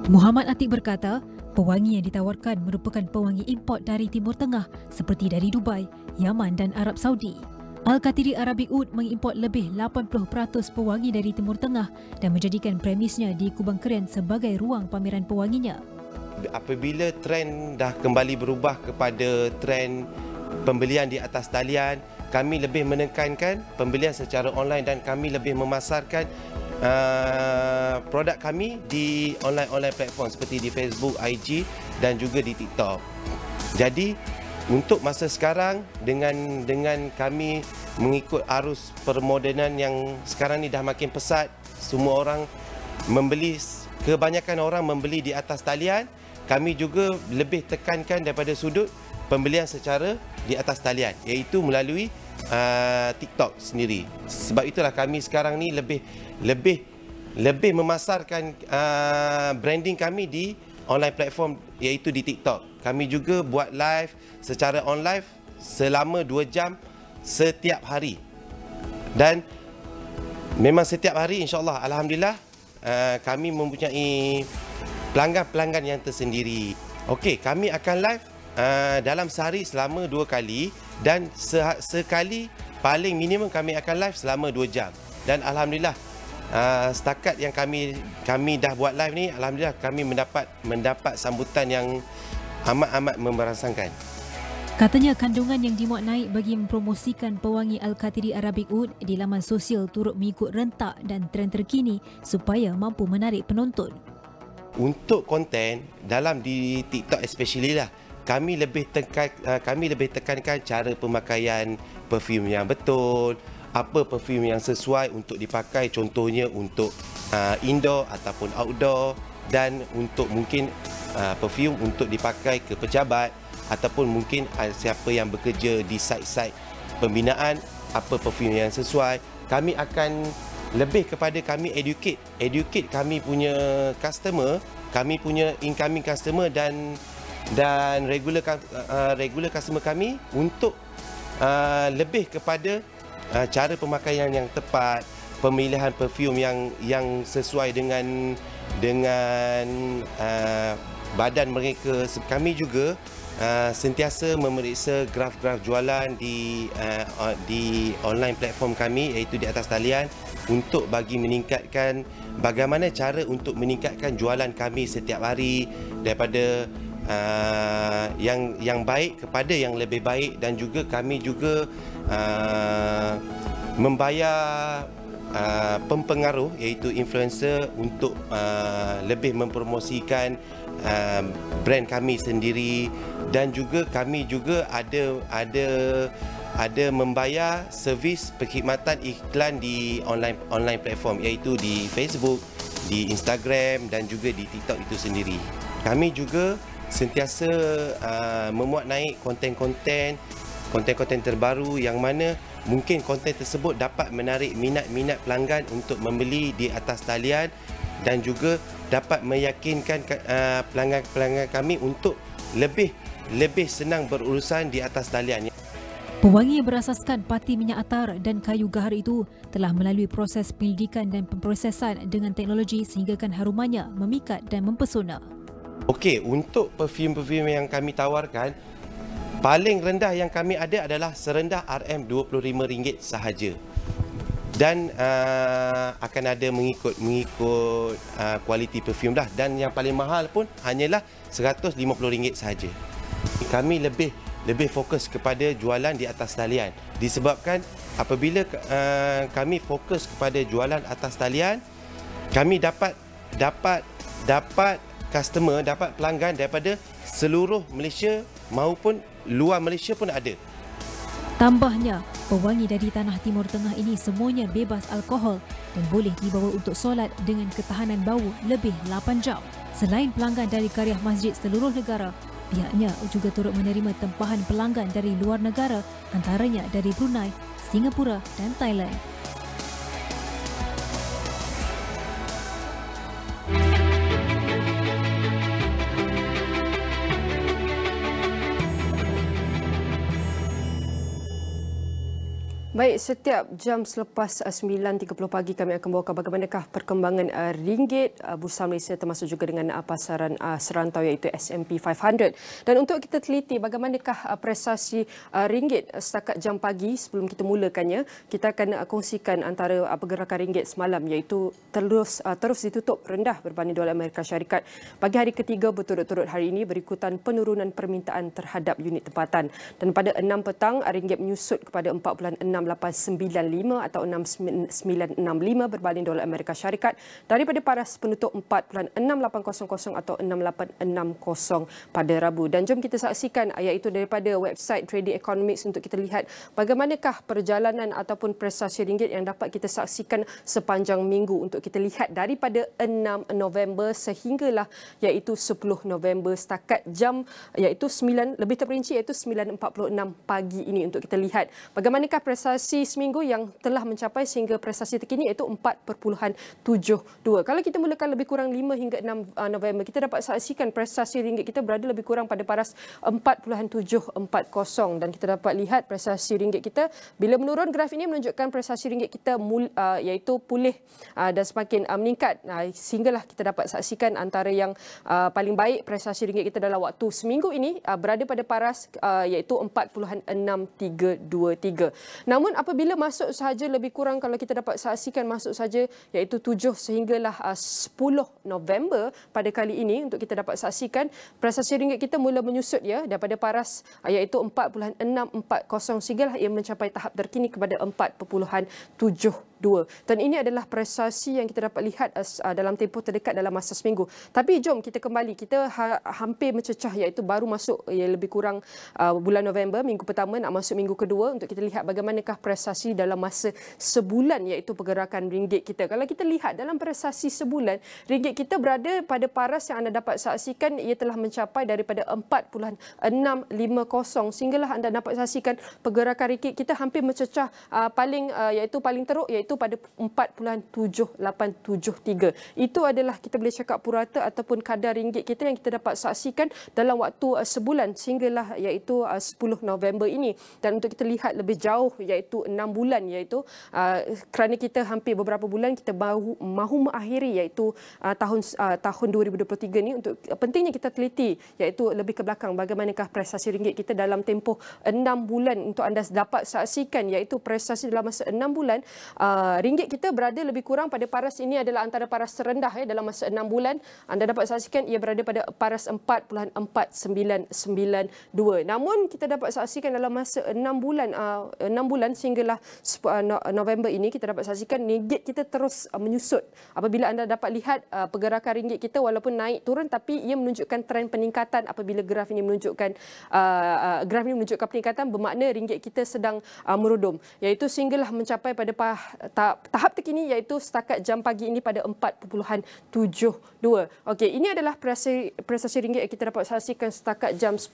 Speaker 13: Muhammad Atik berkata, pewangi yang ditawarkan merupakan pewangi import dari Timur Tengah seperti dari Dubai, Yaman dan Arab Saudi. Al-Katiri Arabic Oud mengimport lebih 80% pewangi dari Timur Tengah dan menjadikan premisnya di Kubang Keren sebagai ruang pameran pewanginya.
Speaker 16: Apabila trend dah kembali berubah kepada trend pembelian di atas talian, kami lebih menekankan pembelian secara online dan kami lebih memasarkan produk kami di online platform seperti di Facebook, IG dan juga di TikTok. Jadi untuk masa sekarang dengan kami mengikut arus permodernan yang sekarang ni dah makin pesat, semua orang membeli, kebanyakan orang membeli di atas talian, kami juga lebih tekankan daripada sudut pembelian secara di atas talian, iaitu melalui TikTok sendiri. Sebab itulah kami sekarang ni lebih memasarkan branding kami di online platform iaitu di TikTok. Kami juga buat live secara online selama 2 jam setiap hari. Dan memang setiap hari insya-Allah alhamdulillah kami mempunyai pelanggan-pelanggan yang tersendiri. Okey, kami akan live dalam sehari selama 2 kali dan sekali paling minimum kami akan live selama 2 jam. Dan alhamdulillah setakat yang kami dah buat live ni, alhamdulillah kami mendapat sambutan yang amat memberangsangkan.
Speaker 13: Katanya kandungan yang dimuat naik bagi mempromosikan pewangi Al-Katiri Arabic Oud di laman sosial turut mengikut rentak dan trend terkini supaya mampu menarik penonton.
Speaker 16: Untuk konten dalam di TikTok especially lah, kami lebih tekankan cara pemakaian perfume yang betul, apa perfume yang sesuai untuk dipakai, contohnya untuk indoor ataupun outdoor, dan untuk mungkin perfume untuk dipakai ke pejabat ataupun mungkin siapa yang bekerja di site-site pembinaan, apa perfume yang sesuai. Kami akan lebih kepada kami educate kami punya customer, kami punya incoming customer dan regular customer kami untuk lebih kepada cara pemakaian yang tepat, pemilihan perfume yang sesuai dengan badan mereka. Kami juga sentiasa memeriksa graf-graf jualan di online platform kami, iaitu di atas talian, untuk bagi meningkatkan bagaimana cara untuk meningkatkan jualan kami setiap hari daripada yang baik kepada yang lebih baik, dan juga kami juga membayar pempengaruh iaitu influencer untuk lebih mempromosikan brand kami sendiri, dan juga kami juga ada membayar servis perkhidmatan iklan di online platform iaitu di Facebook, di Instagram dan juga di TikTok itu sendiri. Kami juga sentiasa memuat naik konten-konten terbaru yang mana mungkin konten tersebut dapat menarik minat pelanggan untuk membeli di atas talian, dan juga dapat meyakinkan pelanggan kami untuk lebih senang berurusan di atas talian.
Speaker 13: Pewangi yang berasaskan pati minyak atar dan kayu gahar itu telah melalui proses penyelidikan dan pemprosesan dengan teknologi sehinggakan harumannya memikat dan mempesona.
Speaker 16: Okey, untuk perfume yang kami tawarkan, paling rendah yang kami ada adalah serendah RM25 sahaja. Dan akan ada mengikut kualiti perfume dah, dan yang paling mahal pun hanyalah RM150 sahaja. Kami lebih fokus kepada jualan di atas talian, disebabkan apabila kami fokus kepada jualan atas talian, kami dapat customer, dapat pelanggan daripada seluruh Malaysia maupun luar Malaysia pun ada.
Speaker 13: Tambahnya, pewangi dari tanah Timur Tengah ini semuanya bebas alkohol dan boleh dibawa untuk solat dengan ketahanan bau lebih 8 jam. Selain pelanggan dari karya masjid seluruh negara, pihaknya juga turut menerima tempahan pelanggan dari luar negara, antaranya dari Brunei, Singapura dan Thailand.
Speaker 1: Baik, setiap jam selepas 9.30 pagi kami akan bawakan bagaimanakah perkembangan ringgit, bursa Malaysia termasuk juga dengan pasaran serantau iaitu S&P 500. Dan untuk kita teliti bagaimanakah prestasi ringgit setakat jam pagi sebelum kita mulakannya, kita akan kongsikan antara pergerakan ringgit semalam iaitu terus ditutup rendah berbanding dolar Amerika Syarikat. Pagi hari ketiga berturut-turut hari ini berikutan penurunan permintaan terhadap unit tempatan. Dan pada 6 petang ringgit menyusut kepada 4.6895 atau 6965 berbanding dolar Amerika Syarikat daripada paras penutup 4.6800 atau 6860 pada Rabu. Dan jom kita saksikan iaitu daripada website Trading Economics untuk kita lihat bagaimanakah perjalanan ataupun prestasi ringgit yang dapat kita saksikan sepanjang minggu, untuk kita lihat daripada 6 November sehinggalah iaitu 10 November setakat jam iaitu 9 lebih terperinci iaitu 9.46 pagi ini, untuk kita lihat bagaimanakah prestasi seminggu yang telah mencapai sehingga prestasi terkini iaitu 4.72. Kalau kita mulakan lebih kurang 5 hingga 6 November, kita dapat saksikan prestasi ringgit kita berada lebih kurang pada paras 4.740, dan kita dapat lihat prestasi ringgit kita bila menurun, graf ini menunjukkan prestasi ringgit kita iaitu pulih dan semakin meningkat, sehinggalah kita dapat saksikan antara yang paling baik prestasi ringgit kita dalam waktu seminggu ini berada pada paras iaitu 4.6323. Namun Namun apabila masuk sahaja lebih kurang kalau kita dapat saksikan masuk saja iaitu 7 sehinggalah 10 November pada kali ini untuk kita dapat saksikan prestasi ringgit kita mula menyusut ya daripada paras iaitu 4.640 sehinggalah ia mencapai tahap terkini kepada 4.72. Dan ini adalah prestasi yang kita dapat lihat dalam tempoh terdekat dalam masa seminggu. Tapi jom kita kembali, kita hampir mencecah iaitu baru masuk lebih kurang bulan November, minggu pertama nak masuk minggu kedua untuk kita lihat bagaimanakah prestasi dalam masa sebulan iaitu pergerakan ringgit kita. Kalau kita lihat dalam prestasi sebulan, ringgit kita berada pada paras yang anda dapat saksikan ia telah mencapai daripada 4.650 sehinggalah anda dapat saksikan pergerakan ringgit kita hampir mencecah paling teruk iaitu pada 4.7873. Itu adalah kita boleh cakap purata ataupun kadar ringgit kita yang kita dapat saksikan dalam waktu sebulan sehinggalah iaitu 10 November ini. Dan untuk kita lihat lebih jauh iaitu 6 bulan iaitu kerana kita hampir beberapa bulan kita mahu mengakhiri iaitu tahun 2023 ni, untuk pentingnya kita teliti iaitu lebih ke belakang bagaimanakah prestasi ringgit kita dalam tempoh 6 bulan untuk anda dapat saksikan iaitu prestasi dalam masa 6 bulan. Ringgit kita berada lebih kurang pada paras ini adalah antara paras terendah dalam masa 6 bulan. Anda dapat saksikan ia berada pada paras 4.4992. Namun kita dapat saksikan dalam masa 6 bulan sehinggalah November ini kita dapat saksikan ringgit kita terus menyusut. Apabila anda dapat lihat pergerakan ringgit kita walaupun naik turun tapi ia menunjukkan trend peningkatan. Apabila graf ini menunjukkan peningkatan bermakna ringgit kita sedang merudum iaitu sehinggalah mencapai pada tahap terkini iaitu setakat jam pagi ini pada 4.72. Okey, ini adalah prestasi ringgit yang kita dapat saksikan setakat jam 10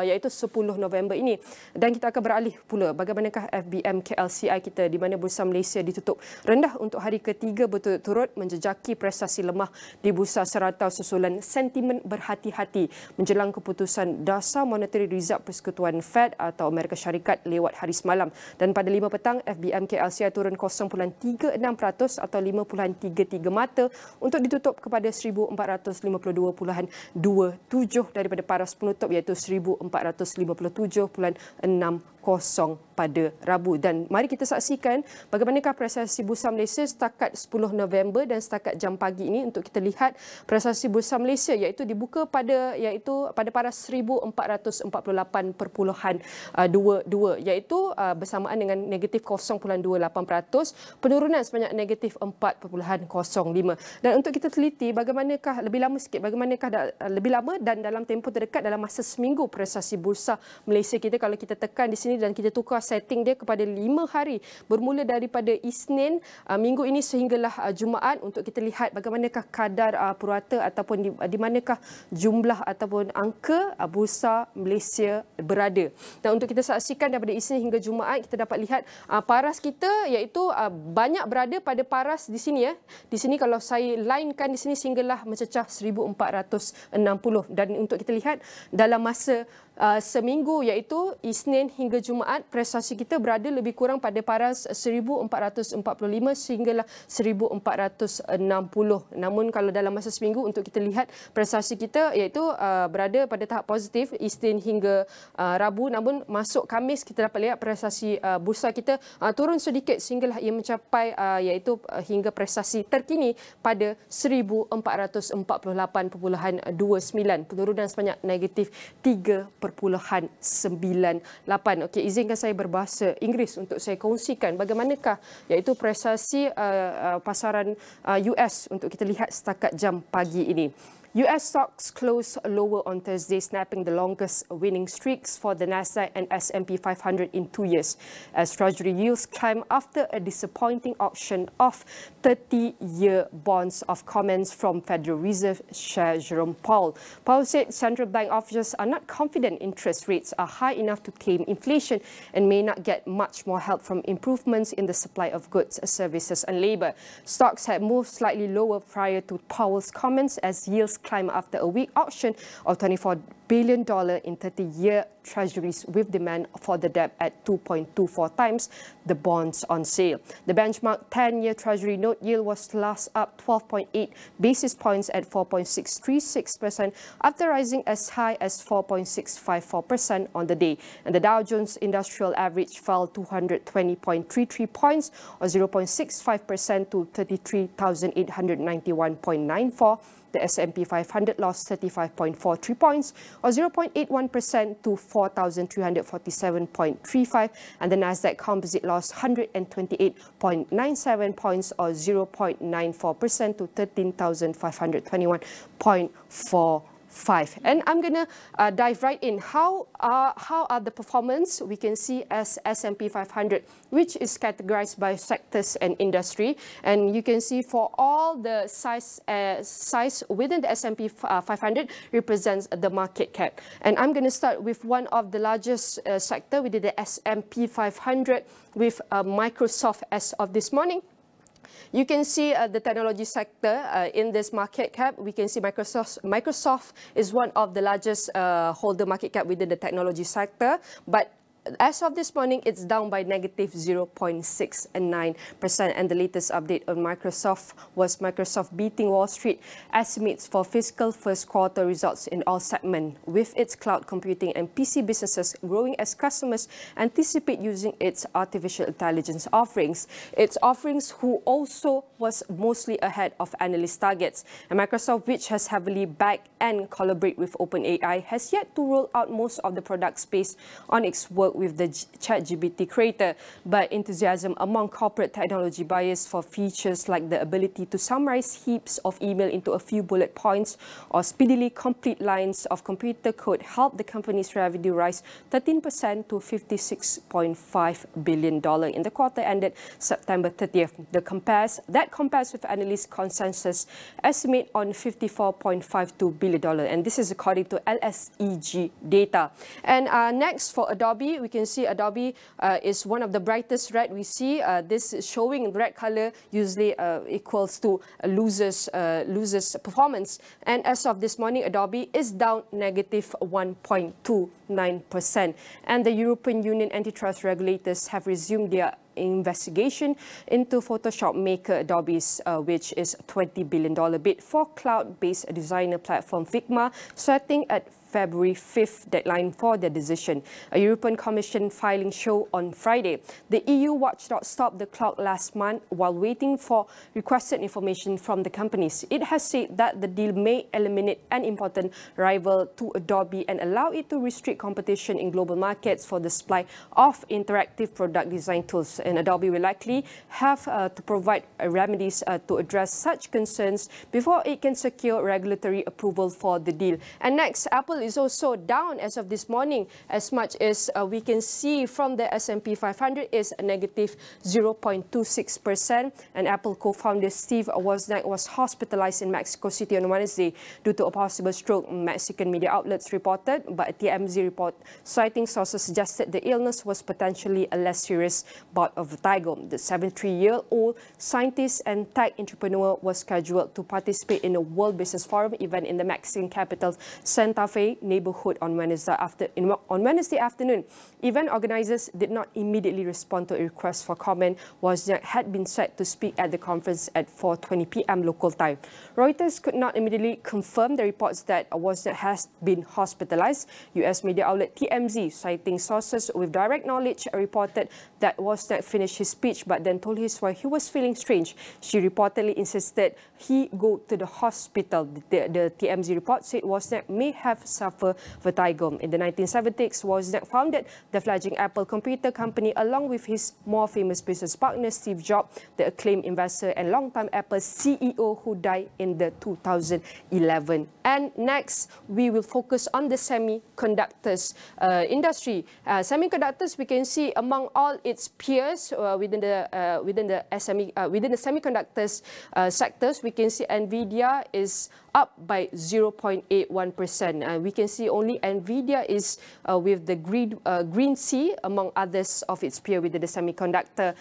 Speaker 1: iaitu 10 November ini. Dan kita akan beralih pula bagaimanakah FBM KLCI kita di mana Bursa Malaysia ditutup rendah untuk hari ketiga berturut-turut menjejaki prestasi lemah di bursa serantau susulan sentimen berhati-hati menjelang keputusan dasar monetary reserve Persekutuan Fed atau Amerika Syarikat lewat hari semalam. Dan pada 5 petang FBM KLCI turun 0.36% atau 5.33 mata untuk ditutup kepada 1452.27 daripada paras penutup iaitu 1457.60 pada Rabu. Dan mari kita saksikan bagaimanakah prestasi Bursa Malaysia setakat 10 November dan setakat jam pagi ini untuk kita lihat prestasi Bursa Malaysia iaitu dibuka pada paras 1448.22 iaitu bersamaan dengan negatif 0.28%, penurunan sebanyak negatif 4.05. Dan untuk kita teliti bagaimanakah lebih lama dan dalam tempoh terdekat dalam masa seminggu prestasi Bursa Malaysia kita, kalau kita tekan di sini dan kita tukar setting dia kepada 5 hari bermula daripada Isnin minggu ini sehinggalah Jumaat untuk kita lihat bagaimanakah kadar purata ataupun di manakah jumlah ataupun angka Bursa Malaysia berada. Dan untuk kita saksikan daripada Isnin hingga Jumaat kita dapat lihat paras kita iaitu banyak berada pada paras di sini ya. Di sini kalau saya linekan di sini sehinggalah mencecah 1460. Dan untuk kita lihat dalam masa seminggu iaitu Isnin hingga Jumaat prestasi kita berada lebih kurang pada paras 1445 sehinggalah 1460. Namun kalau dalam masa seminggu untuk kita lihat prestasi kita iaitu berada pada tahap positif Isnin hingga Rabu, namun masuk Khamis kita dapat lihat prestasi bursa kita turun sedikit sehinggalah ia mencapai iaitu hingga prestasi terkini pada 1448.29, penurunan sebanyak negatif 3.98. Okey, izinkan saya berbahasa Inggeris untuk saya kongsikan bagaimanakah iaitu prestasi pasaran US untuk kita lihat setakat jam pagi ini. US stocks closed lower on Thursday, snapping the longest winning streaks for the Nasdaq and S&P 500 in 2 years, as Treasury yields climb after a disappointing auction of 30-year bonds of comments from Federal Reserve Chair Jerome Powell. Powell said central bank officials are not confident interest rates are high enough to tame inflation and may not get much more help from improvements in the supply of goods, services and labour. Stocks had moved slightly lower prior to Powell's comments as yields climb after a weak auction of 24 billion in 30-year treasuries with demand for the debt at 2.24 times the bonds on sale. The benchmark 10-year treasury note yield was last up 12.8 basis points at 4.636% after rising as high as 4.654% on the day. And the Dow Jones Industrial Average fell 220.33 points or 0.65% to 33,891.94. The S&P 500 lost 35.43 points or 0.81% to 4,347.35, and the Nasdaq Composite lost 128.97 points or 0.94% to 13,521.45. And I'm going to dive right in. How are the performance? We can see as S&P 500, which is categorized by sectors and industry. And you can see for all the size within the S&P 500 represents the market cap. And I'm going to start with one of the largest sector within the S&P 500 with Microsoft as of this morning. You can see the technology sector in this market cap. We can see Microsoft is one of the largest holder market cap within the technology sector, but as of this morning, it's down by negative 0.69%. And the latest update on Microsoft was Microsoft beating Wall Street estimates for fiscal first quarter results in all segments, with its cloud computing and PC businesses growing as customers anticipate using its artificial intelligence offerings. Its offerings who also was mostly ahead of analyst targets. And Microsoft, which has heavily backed and collaborate with OpenAI, has yet to roll out most of the products based on its work with the ChatGPT creator, but enthusiasm among corporate technology buyers for features like the ability to summarize heaps of email into a few bullet points or speedily complete lines of computer code helped the company's revenue rise 13% to $56.5 billion in the quarter ended September 30th. That compares with analyst consensus estimate on $54.52 billion, and this is according to LSEG data. And next for Adobe, we can see Adobe is one of the brightest red we see. This is showing red color usually equals to losers performance. And as of this morning, Adobe is down negative 1.29%. And the European Union antitrust regulators have resumed their investigation into Photoshop maker Adobe's, which is a $20 billion bid for cloud-based designer platform Figma, setting at February 5th deadline for the decision. A European Commission filing show on Friday. The EU watchdog stopped the clock last month while waiting for requested information from the companies. It has said that the deal may eliminate an important rival to Adobe and allow it to restrict competition in global markets for the supply of interactive product design tools. And Adobe will likely have to provide remedies to address such concerns before it can secure regulatory approval for the deal. And next, Apple is also down as of this morning, as much as we can see from the S&P 500 is a negative 0.26%. And Apple co-founder Steve Wozniak was hospitalized in Mexico City on Wednesday due to a possible stroke, Mexican media outlets reported, but a TMZ report citing sources suggested the illness was potentially a less serious bout of vertigo. The 73-year-old scientist and tech entrepreneur was scheduled to participate in a World Business Forum event in the Mexican capital Santa Fe neighborhood on Wednesday afternoon. Event organizers did not immediately respond to a request for comment. Wozniak had been set to speak at the conference at 4:20 p.m. local time. Reuters could not immediately confirm the reports that Wozniak has been hospitalized. U.S. media outlet TMZ, citing sources with direct knowledge, reported that Wozniak finished his speech but then told his wife he was feeling strange. She reportedly insisted he go to the hospital. The TMZ report said Wozniak may have suffered vertigo. In the 1970s, Wozniak founded the fledgling Apple computer company along with his more famous business partner Steve Jobs, the acclaimed investor and longtime Apple CEO who died in the 2011. And next, we will focus on the semiconductors industry. Semiconductors, we can see among all its peers within the semiconductors sectors, we can see Nvidia is up by 0.81%. We we can see only NVIDIA is with the green C among others of its peer within the semiconductor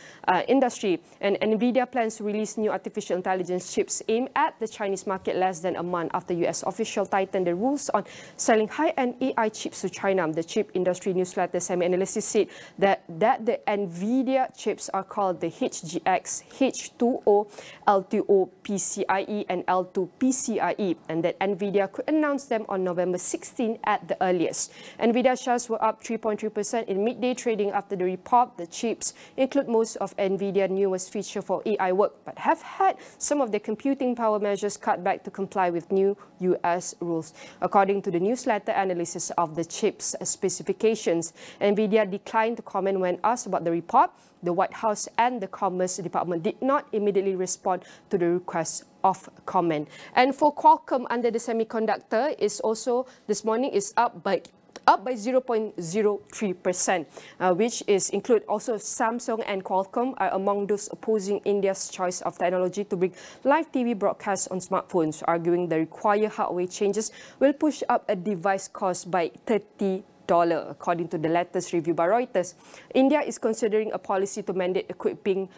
Speaker 1: industry. And NVIDIA plans to release new artificial intelligence chips aimed at the Chinese market less than a month after US officials tightened the rules on selling high-end AI chips to China. The chip industry newsletter Analisis said that the NVIDIA chips are called the HGX, H2O, L2O PCIe and L2 PCIe, and that NVIDIA could announce them on November 16 at the earliest. NVIDIA shares were up 3.3% in midday trading after the report. The chips include most of NVIDIA's newest feature for AI work, but have had some of their computing power measures cut back to comply with new US rules. According to the newsletter Analysis of the chips specifications, NVIDIA declined to comment when asked about the report. The White House and the Commerce Department did not immediately respond to the request of comment. And for Qualcomm under the semiconductor is also this morning is up by 0.03%, which include also Samsung and Qualcomm are among those opposing India's choice of technology to bring live TV broadcasts on smartphones, arguing the required hardware changes will push up a device cost by $30. According to the latest review by Reuters, India is considering a policy to mandate equipping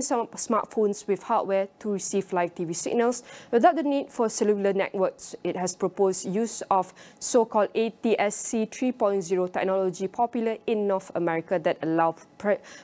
Speaker 1: some smartphones with hardware to receive live TV signals without the need for cellular networks. It has proposed use of so-called ATSC 3.0 technology popular in North America that allows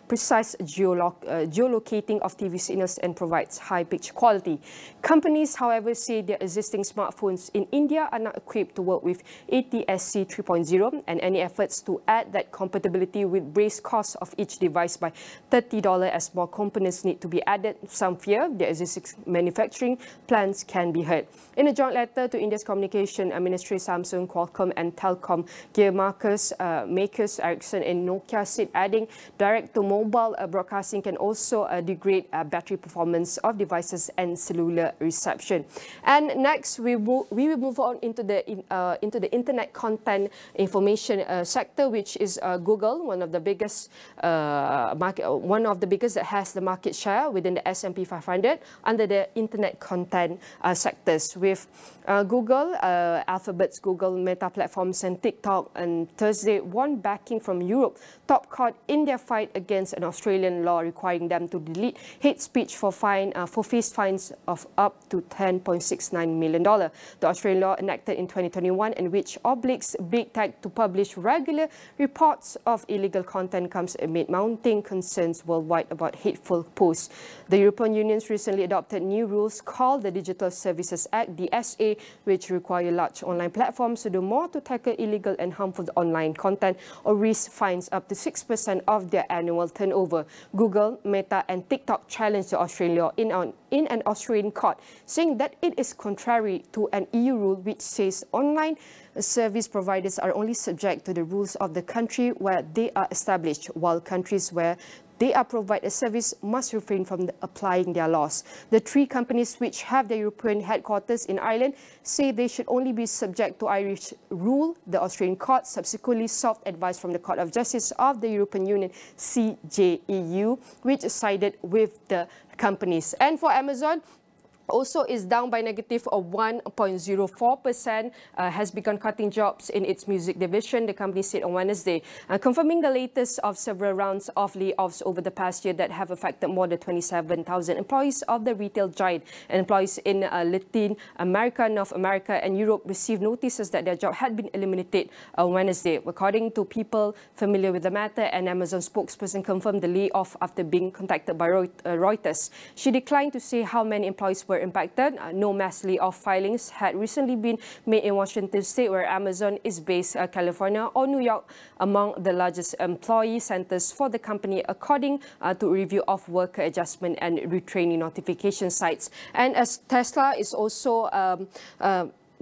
Speaker 1: precise geolocating of TV signals and provides high pitch quality. Companies, however, say their existing smartphones in India are not equipped to work with ATSC 3.0, and any efforts to add that compatibility will raise costs of each device by $30 as more components need to be added. Some fear their existing manufacturing plans can be hurt. In a joint letter to India's communication ministry, Samsung, Qualcomm and telecom gear makers Ericsson and Nokia said adding direct-to-mobile broadcasting can also degrade battery performance of devices and cellular reception. And next, we will move on into the internet content information sector, which is Google, one of the biggest that has the market share within the S&P 500 under the internet content sectors, with Google, Alphabet's Google Meta platforms and TikTok and Thursday won backing from Europe top court in their fight against an Australian law requiring them to delete hate speech for face fines of up to $10.69 million. The Australian law enacted in 2021 and which obliges big tech to publish regular reports of illegal content comes amid mounting concerns worldwide about hateful posts. The European Union's recently adopted new rules called the Digital Services Act, DSA, which require large online platforms to do more to tackle illegal and harmful online content or risk fines up to 6% of their annual turnover. Google, Meta and TikTok challenged the Australian law in an Australian court, saying that it is contrary to an EU rule which says online service providers are only subject to the rules of the country where they are established, while countries where they are provided a service must refrain from applying their laws. The three companies which have their European headquarters in Ireland say they should only be subject to Irish rule. The Australian court subsequently sought advice from the Court of Justice of the European Union, CJEU, which sided with the companies. And for Amazon, also is down by negative of 1.04%, has begun cutting jobs in its music division, the company said on Wednesday, confirming the latest of several rounds of layoffs over the past year that have affected more than 27,000 employees of the retail giant. And employees in Latin America, North America and Europe received notices that their job had been eliminated on Wednesday. According to people familiar with the matter, an Amazon spokesperson confirmed the layoff after being contacted by Reuters. She declined to say how many employees were impacted. No mass layoff filings had recently been made in Washington State, where Amazon is based, California or New York, among the largest employee centers for the company, according to a review of worker adjustment and retraining notification sites. And as Tesla is also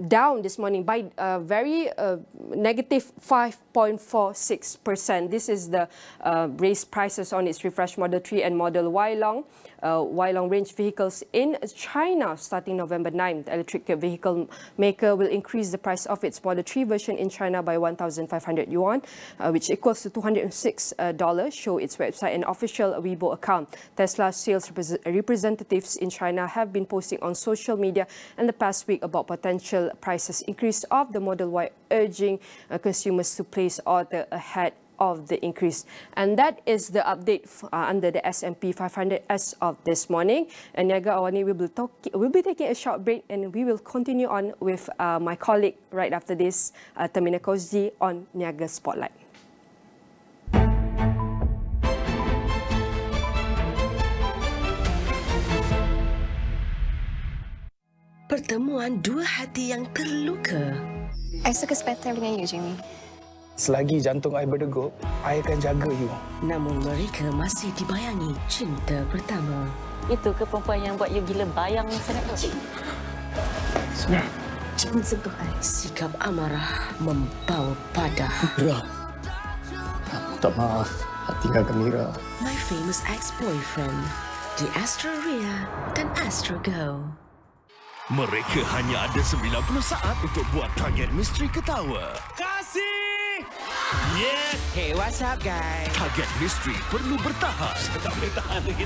Speaker 1: down this morning by very negative 5.46%. This is the raised prices on its refreshed Model 3 and Model Y long range vehicles in China starting November 9th. The electric vehicle maker will increase the price of its Model 3 version in China by 1,500 yuan, which equals to $206, show its website and official Weibo account. Tesla sales representatives in China have been posting on social media in the past week about potential prices increase of the Model Y urging consumers to place order ahead of the increase. And that is the update under the S&P 500 as of this morning. And Niaga Awani will be taking a short break, and we will continue on with my colleague right after this, Tehmina Kaoosji, on Niaga Spotlight.
Speaker 4: Pertemuan dua hati yang terluka.
Speaker 17: I suka spend time dengan you, Jamie.
Speaker 18: Selagi jantung I berdegup, I akan jaga you.
Speaker 4: Namun mereka masih dibayangi cinta pertama.
Speaker 19: Itu ke perempuan yang buat you gila bayang sangat tu?
Speaker 4: Sudah, jangan sentuh I. Sikap amarah membawa pada.
Speaker 18: Mira, minta maaf. Hati agak Mira.
Speaker 4: My famous ex-boyfriend, the Astro Ria dan Astro Go.
Speaker 20: Mereka hanya ada 90 saat untuk buat target misteri ketawa.
Speaker 5: Kasih! Yeah. Hey, what's up, guys?
Speaker 20: Target misteri perlu bertahan.
Speaker 5: Saya tak boleh tahan lagi.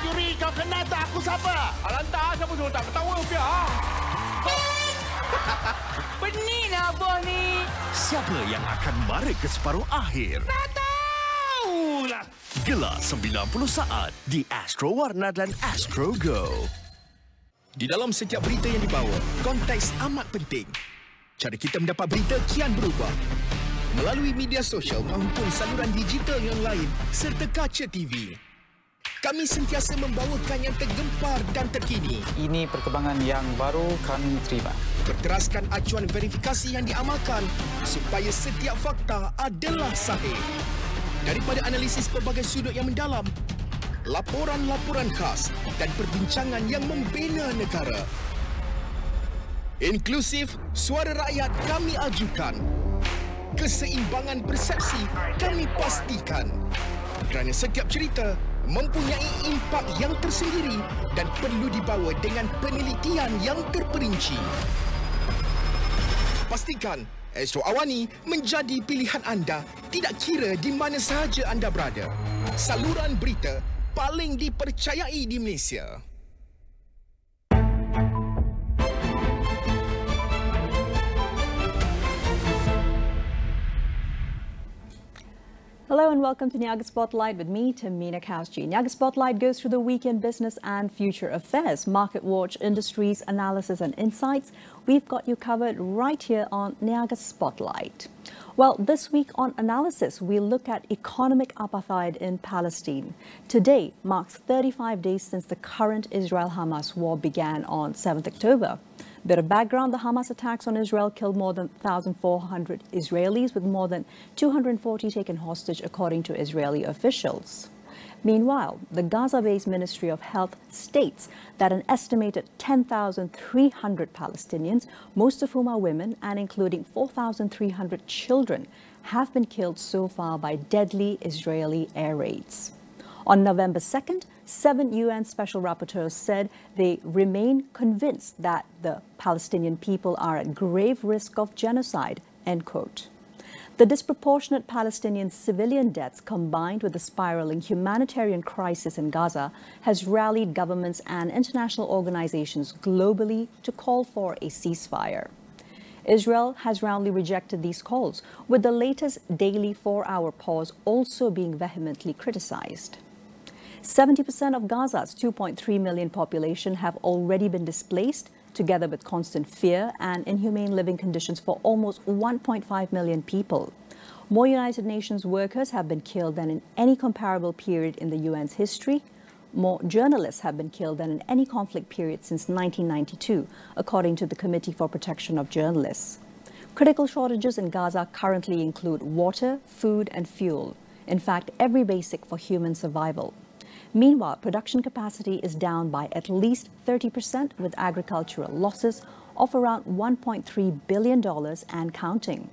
Speaker 5: Juri, kau kenal tak aku siapa? Alantar, siapa suruh tak ketawa, Pia?
Speaker 20: Pening abah ni. Siapa yang akan mara ke separuh akhir?
Speaker 5: Tak tahulah.
Speaker 20: Gelar 90 saat di Astro Warna dan Astro Go. Di dalam setiap berita yang dibawa, konteks amat penting. Cara kita mendapat berita kian berubah. Melalui media sosial maupun saluran digital yang lain serta kaca TV. Kami sentiasa membawakan yang tergempar dan terkini.
Speaker 21: Ini perkembangan yang baru kami terima.
Speaker 20: Berteraskan acuan verifikasi yang diamalkan supaya setiap fakta adalah sahih. Daripada analisis pelbagai sudut yang mendalam, laporan-laporan khas dan perbincangan yang membina negara. Inklusif, suara rakyat kami ajukan. Keseimbangan persepsi kami pastikan. Kerana setiap cerita mempunyai impak yang tersendiri dan perlu dibawa dengan penelitian yang terperinci. Pastikan Astro AWANI menjadi pilihan anda tidak kira di mana sahaja anda berada. Saluran berita paling dipercayai di Malaysia.
Speaker 22: Hello and welcome to Niaga Spotlight with me, Tehmina. Niaga Spotlight goes through the weekend business and future affairs, market watch, industries, analysis and insights. We've got you covered right here on Niaga Spotlight. Well, this week on Analysis, we'll look at economic apartheid in Palestine. Today marks 35 days since the current Israel-Hamas war began on 7th October. Bit of background, the Hamas attacks on Israel killed more than 1,400 Israelis, with more than 240 taken hostage, according to Israeli officials. Meanwhile, the Gaza-based Ministry of Health states that an estimated 10,300 Palestinians, most of whom are women and including 4,300 children, have been killed so far by deadly Israeli air raids. On November 2nd, 7 UN Special Rapporteurs said they remain convinced that the Palestinian people are at grave risk of genocide, end quote. The disproportionate Palestinian civilian deaths, combined with the spiraling humanitarian crisis in Gaza, has rallied governments and international organizations globally to call for a ceasefire. Israel has roundly rejected these calls, with the latest daily 4-hour pause also being vehemently criticized. 70% of Gaza's 2.3 million population have already been displaced, together with constant fear and inhumane living conditions for almost 1.5 million people. More United Nations workers have been killed than in any comparable period in the UN's history. More journalists have been killed than in any conflict period since 1992, according to the Committee for Protection of Journalists. Critical shortages in Gaza currently include water, food and fuel. In fact, every basic for human survival. Meanwhile, production capacity is down by at least 30%, with agricultural losses of around $1.3 billion and counting.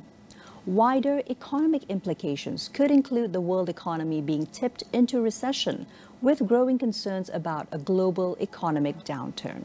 Speaker 22: Wider economic implications could include the world economy being tipped into recession, with growing concerns about a global economic downturn.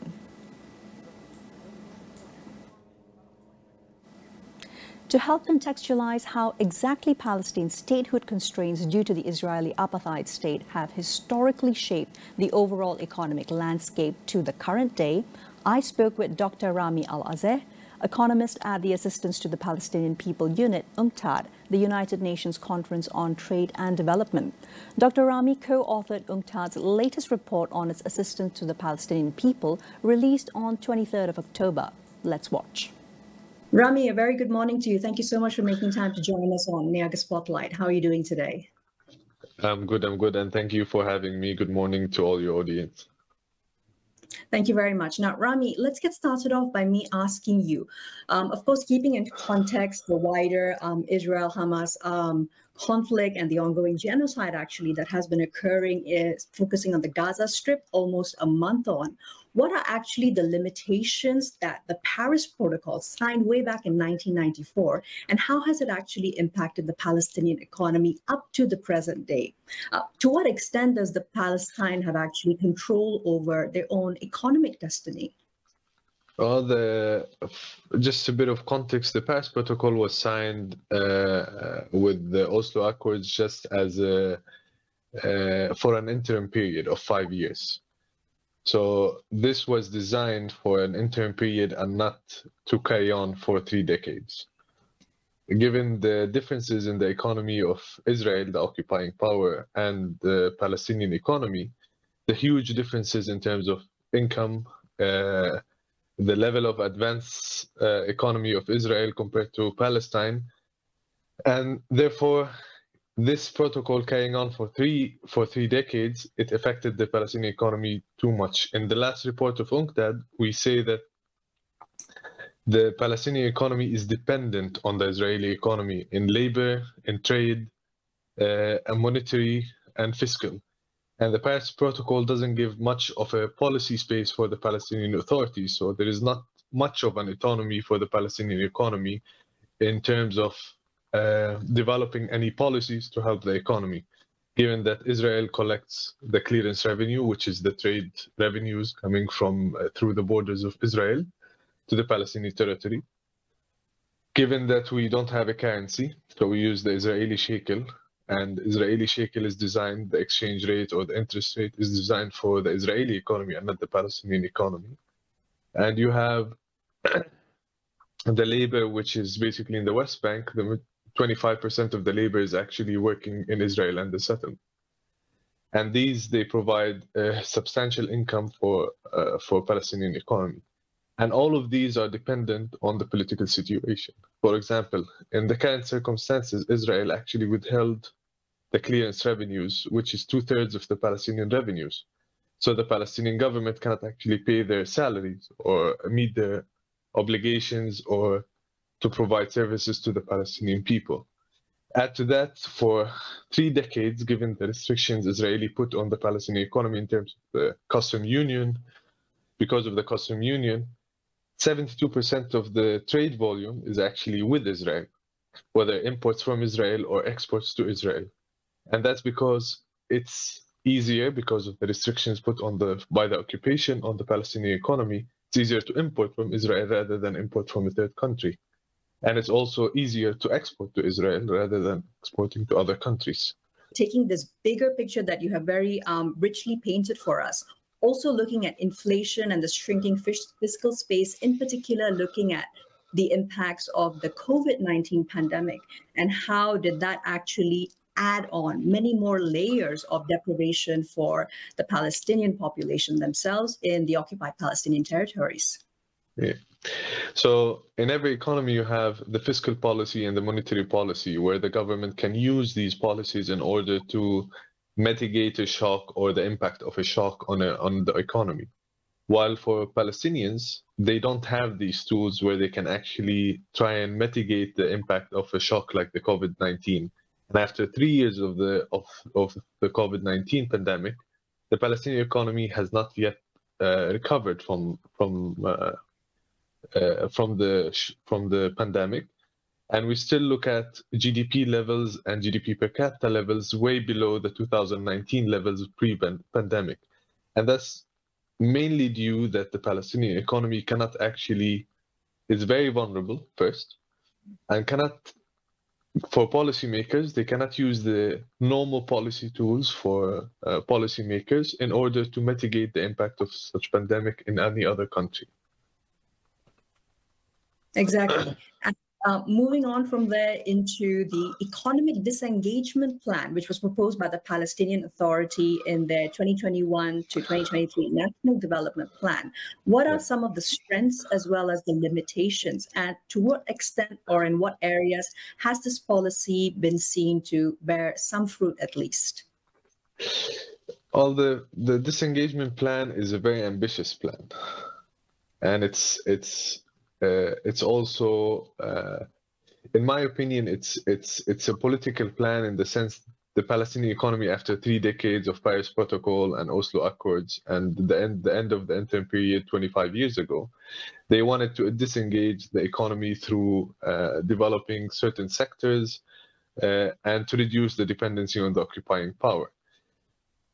Speaker 22: To help contextualize how exactly Palestine's statehood constraints due to the Israeli apartheid state have historically shaped the overall economic landscape to the current day, I spoke with Dr. Rami Al-Azeh, economist at the Assistance to the Palestinian People Unit, UNCTAD, the United Nations Conference on Trade and Development. Dr. Rami co-authored UNCTAD's latest report on its assistance to the Palestinian people, released on 23rd of October. Let's watch. Rami, a very good morning to you. Thank you so much for making time to join us on Niaga Spotlight. How are you doing today?
Speaker 2: I'm good, and thank you for having me. Good morning to all your audience.
Speaker 22: Thank you very much. Now, Rami, let's get started off by me asking you, of course, keeping in context the wider Israel-Hamas conflict and the ongoing genocide actually that has been occurring, is focusing on the Gaza Strip almost a month on. What are actually the limitations that the Paris Protocol signed way back in 1994, and how has it actually impacted the Palestinian economy up to the present day? To what extent does the Palestine have actually control over their own economic destiny?
Speaker 2: Well, just a bit of context, the Paris Protocol was signed with the Oslo Accords just as for an interim period of 5 years. So this was designed for an interim period and not to carry on for 3 decades. Given the differences in the economy of Israel, the occupying power, and the Palestinian economy, the huge differences in terms of income, the level of advanced economy of Israel compared to Palestine, and therefore this protocol carrying on for three decades, it affected the Palestinian economy too much. In the last report of UNCTAD, we say that the Palestinian economy is dependent on the Israeli economy in labor, in trade, and monetary and fiscal. And the Paris Protocol doesn't give much of a policy space for the Palestinian authorities. So there is not much of an autonomy for the Palestinian economy in terms of developing any policies to help the economy, given that Israel collects the clearance revenue, which is the trade revenues coming from through the borders of Israel to the Palestinian territory. Given that we don't have a currency, so we use the Israeli shekel, and Israeli shekel is designed, the exchange rate or the interest rate is designed for the Israeli economy and not the Palestinian economy. And you have the labor, which is basically in the West Bank. The 25% of the labor is actually working in Israel and the settlement. And they provide a substantial income for Palestinian economy. And all of these are dependent on the political situation. For example, in the current circumstances, Israel actually withheld the clearance revenues, which is 2/3 of the Palestinian revenues. So the Palestinian government cannot actually pay their salaries or meet their obligations or to provide services to the Palestinian people. Add to that, for 3 decades, given the restrictions Israeli put on the Palestinian economy in terms of the custom union, because of the custom union, 72% of the trade volume is actually with Israel, whether imports from Israel or exports to Israel. And that's because it's easier, because of the restrictions put on by the occupation on the Palestinian economy. It's easier to import from Israel rather than import from a third country. And it's also easier to export to Israel rather than exporting to other countries.
Speaker 22: Taking this bigger picture that you have very richly painted for us, also looking at inflation and the shrinking fiscal space, in particular looking at the impacts of the COVID-19 pandemic and how did that actually add on many more layers of deprivation for the Palestinian population themselves in the occupied Palestinian territories.
Speaker 2: Yeah. So in every economy, you have the fiscal policy and the monetary policy, where the government can use these policies in order to mitigate a shock or the impact of a shock on the economy. While for Palestinians, they don't have these tools where they can actually try and mitigate the impact of a shock like the COVID-19. And after 3 years of the COVID-19 pandemic, the Palestinian economy has not yet recovered from the pandemic, and we still look at GDP levels and GDP per capita levels way below the 2019 levels pre-pandemic, and that's mainly due that the Palestinian economy cannot actually is very vulnerable first, and for policymakers, they cannot use the normal policy tools for policymakers in order to mitigate the impact of such pandemic in any other country.
Speaker 22: Exactly. And moving on from there into the economic disengagement plan, which was proposed by the Palestinian Authority in their 2021 to 2023 National Development Plan. What are some of the strengths as well as the limitations? And to what extent or in what areas has this policy been seen to bear some fruit at least?
Speaker 2: Well, the disengagement plan is a very ambitious plan. And it's also, in my opinion, it's a political plan in the sense the Palestinian economy, after 3 decades of Paris Protocol and Oslo Accords and the end of the interim period 25 years ago, they wanted to disengage the economy through developing certain sectors and to reduce the dependency on the occupying power.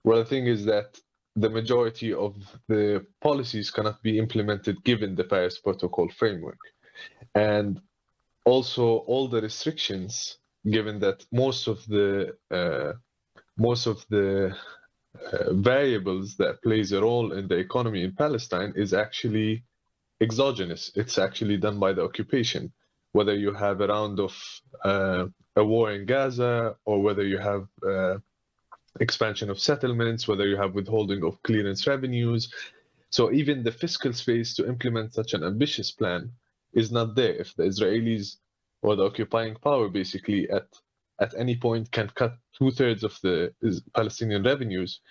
Speaker 2: Well, the thing is that the majority of the policies cannot be implemented given the Paris Protocol framework. And also all the restrictions, given that most of the variables that plays a role in the economy in Palestine is actually exogenous. It's actually done by the occupation, whether you have a round of a war in Gaza or whether you have expansion of settlements, whether you have withholding of clearance revenues. So even the fiscal space to implement such an ambitious plan is not there. If the Israelis or the occupying power basically at any point can cut 2/3 of the Palestinian revenues,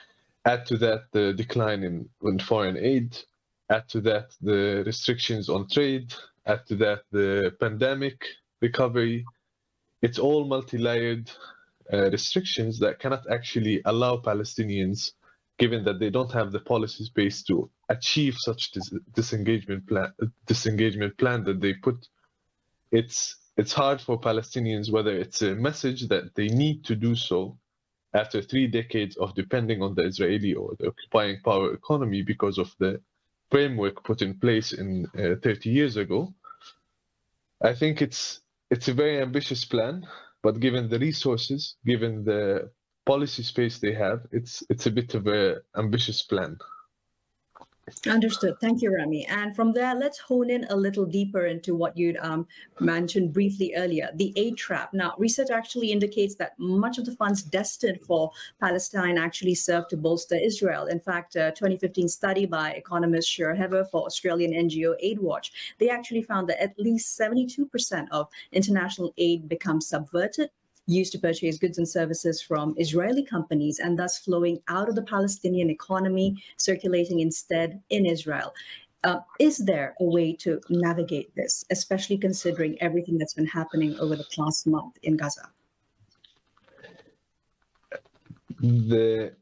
Speaker 2: add to that the decline in foreign aid, add to that the restrictions on trade, add to that the pandemic recovery, it's all multi-layered restrictions that cannot actually allow Palestinians, given that they don't have the policy space to achieve such disengagement plan that they put. It's hard for Palestinians, whether it's a message that they need to do so after 3 decades of depending on the Israeli or the occupying power economy because of the framework put in place in 30 years ago. I think it's a very ambitious plan. But given the resources, given the policy space they have, it's a bit of an ambitious plan.
Speaker 22: Understood. Thank you, Rami. And from there, let's hone in a little deeper into what you'd mentioned briefly earlier, the aid trap. Now, research actually indicates that much of the funds destined for Palestine actually serve to bolster Israel. In fact, a 2015 study by economist Shira Hever for Australian NGO AidWatch, they actually found that at least 72% of international aid becomes subverted, used to purchase goods and services from Israeli companies and thus flowing out of the Palestinian economy, circulating instead in Israel. Is there a way to navigate this, especially considering everything that's been happening over the past month in Gaza?
Speaker 2: The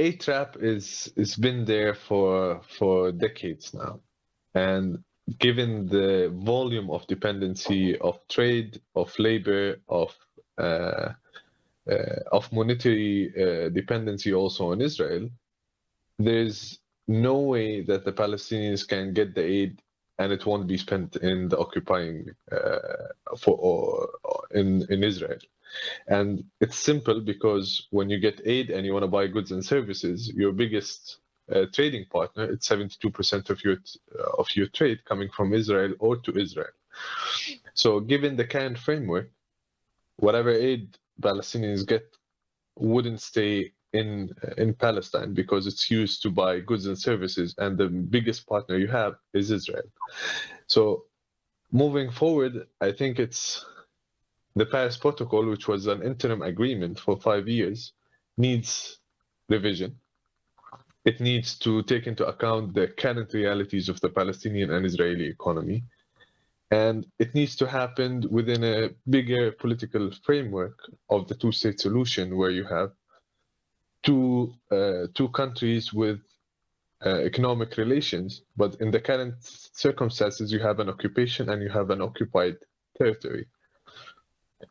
Speaker 2: aid trap is been there for decades now, and given the volume of dependency of trade, of labor, of monetary dependency also on Israel, there's no way that the Palestinians can get the aid and it won't be spent in the occupying in Israel. And it's simple because when you get aid and you want to buy goods and services, your biggest trading partner, it's 72% of your trade coming from Israel or to Israel. So given the current framework, whatever aid Palestinians get wouldn't stay in Palestine because it's used to buy goods and services, and the biggest partner you have is Israel. So moving forward, I think it's the Paris Protocol, which was an interim agreement for 5 years, needs revision. It needs to take into account the current realities of the Palestinian and Israeli economy. And it needs to happen within a bigger political framework of the two-state solution, where you have two countries with economic relations. But in the current circumstances, you have an occupation and you have an occupied territory.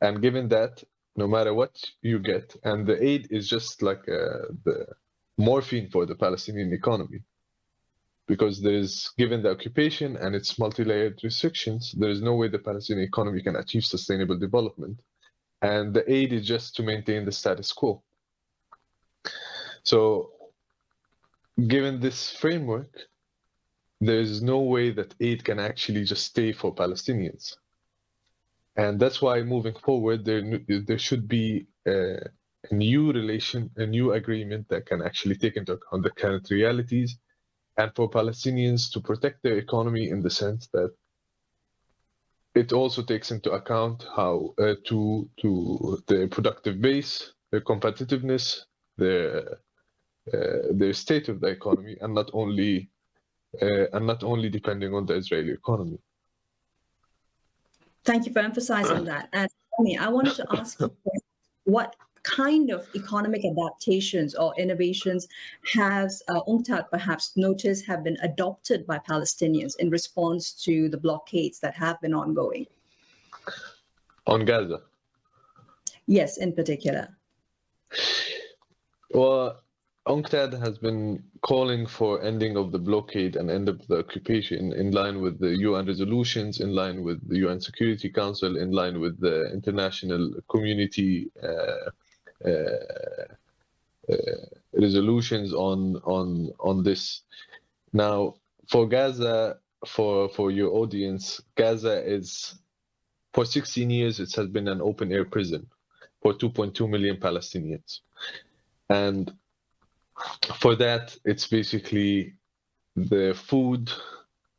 Speaker 2: And given that, no matter what you get, and the aid is just like the morphine for the Palestinian economy, because given the occupation and its multi-layered restrictions, there is no way the Palestinian economy can achieve sustainable development. And the aid is just to maintain the status quo. So given this framework, there is no way that aid can actually just stay for Palestinians. And that's why moving forward, there should be a new agreement that can actually take into account the current realities, and for Palestinians to protect their economy in the sense that it also takes into account how to the productive base, their competitiveness, their state of the economy, and not only depending on the Israeli economy.
Speaker 22: Thank you for emphasizing that. And I wanted to ask you what kind of economic adaptations or innovations has UNCTAD perhaps noticed have been adopted by Palestinians in response to the blockades that have been ongoing?
Speaker 2: On Gaza?
Speaker 22: Yes, in particular.
Speaker 2: Well, UNCTAD has been calling for ending of the blockade and end of the occupation in line with the UN resolutions, in line with the UN Security Council, in line with the international community resolutions on this. Now, for Gaza, for your audience, Gaza is, for 16 years, it has been an open-air prison for 2.2 million Palestinians. And for that, it's basically the food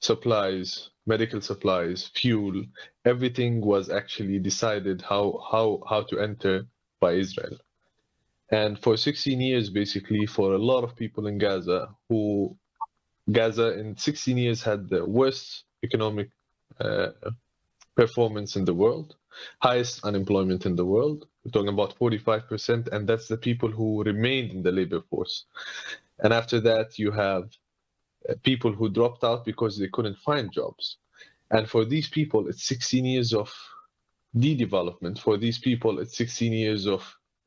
Speaker 2: supplies, medical supplies, fuel, everything was actually decided how to enter by Israel. And for 16 years, basically, for a lot of people in Gaza, Gaza in 16 years had the worst economic performance in the world, highest unemployment in the world. We're talking about 45%, and that's the people who remained in the labor force. And after that, you have people who dropped out because they couldn't find jobs. And for these people, it's 16 years of de-development. For these people, it's 16 years of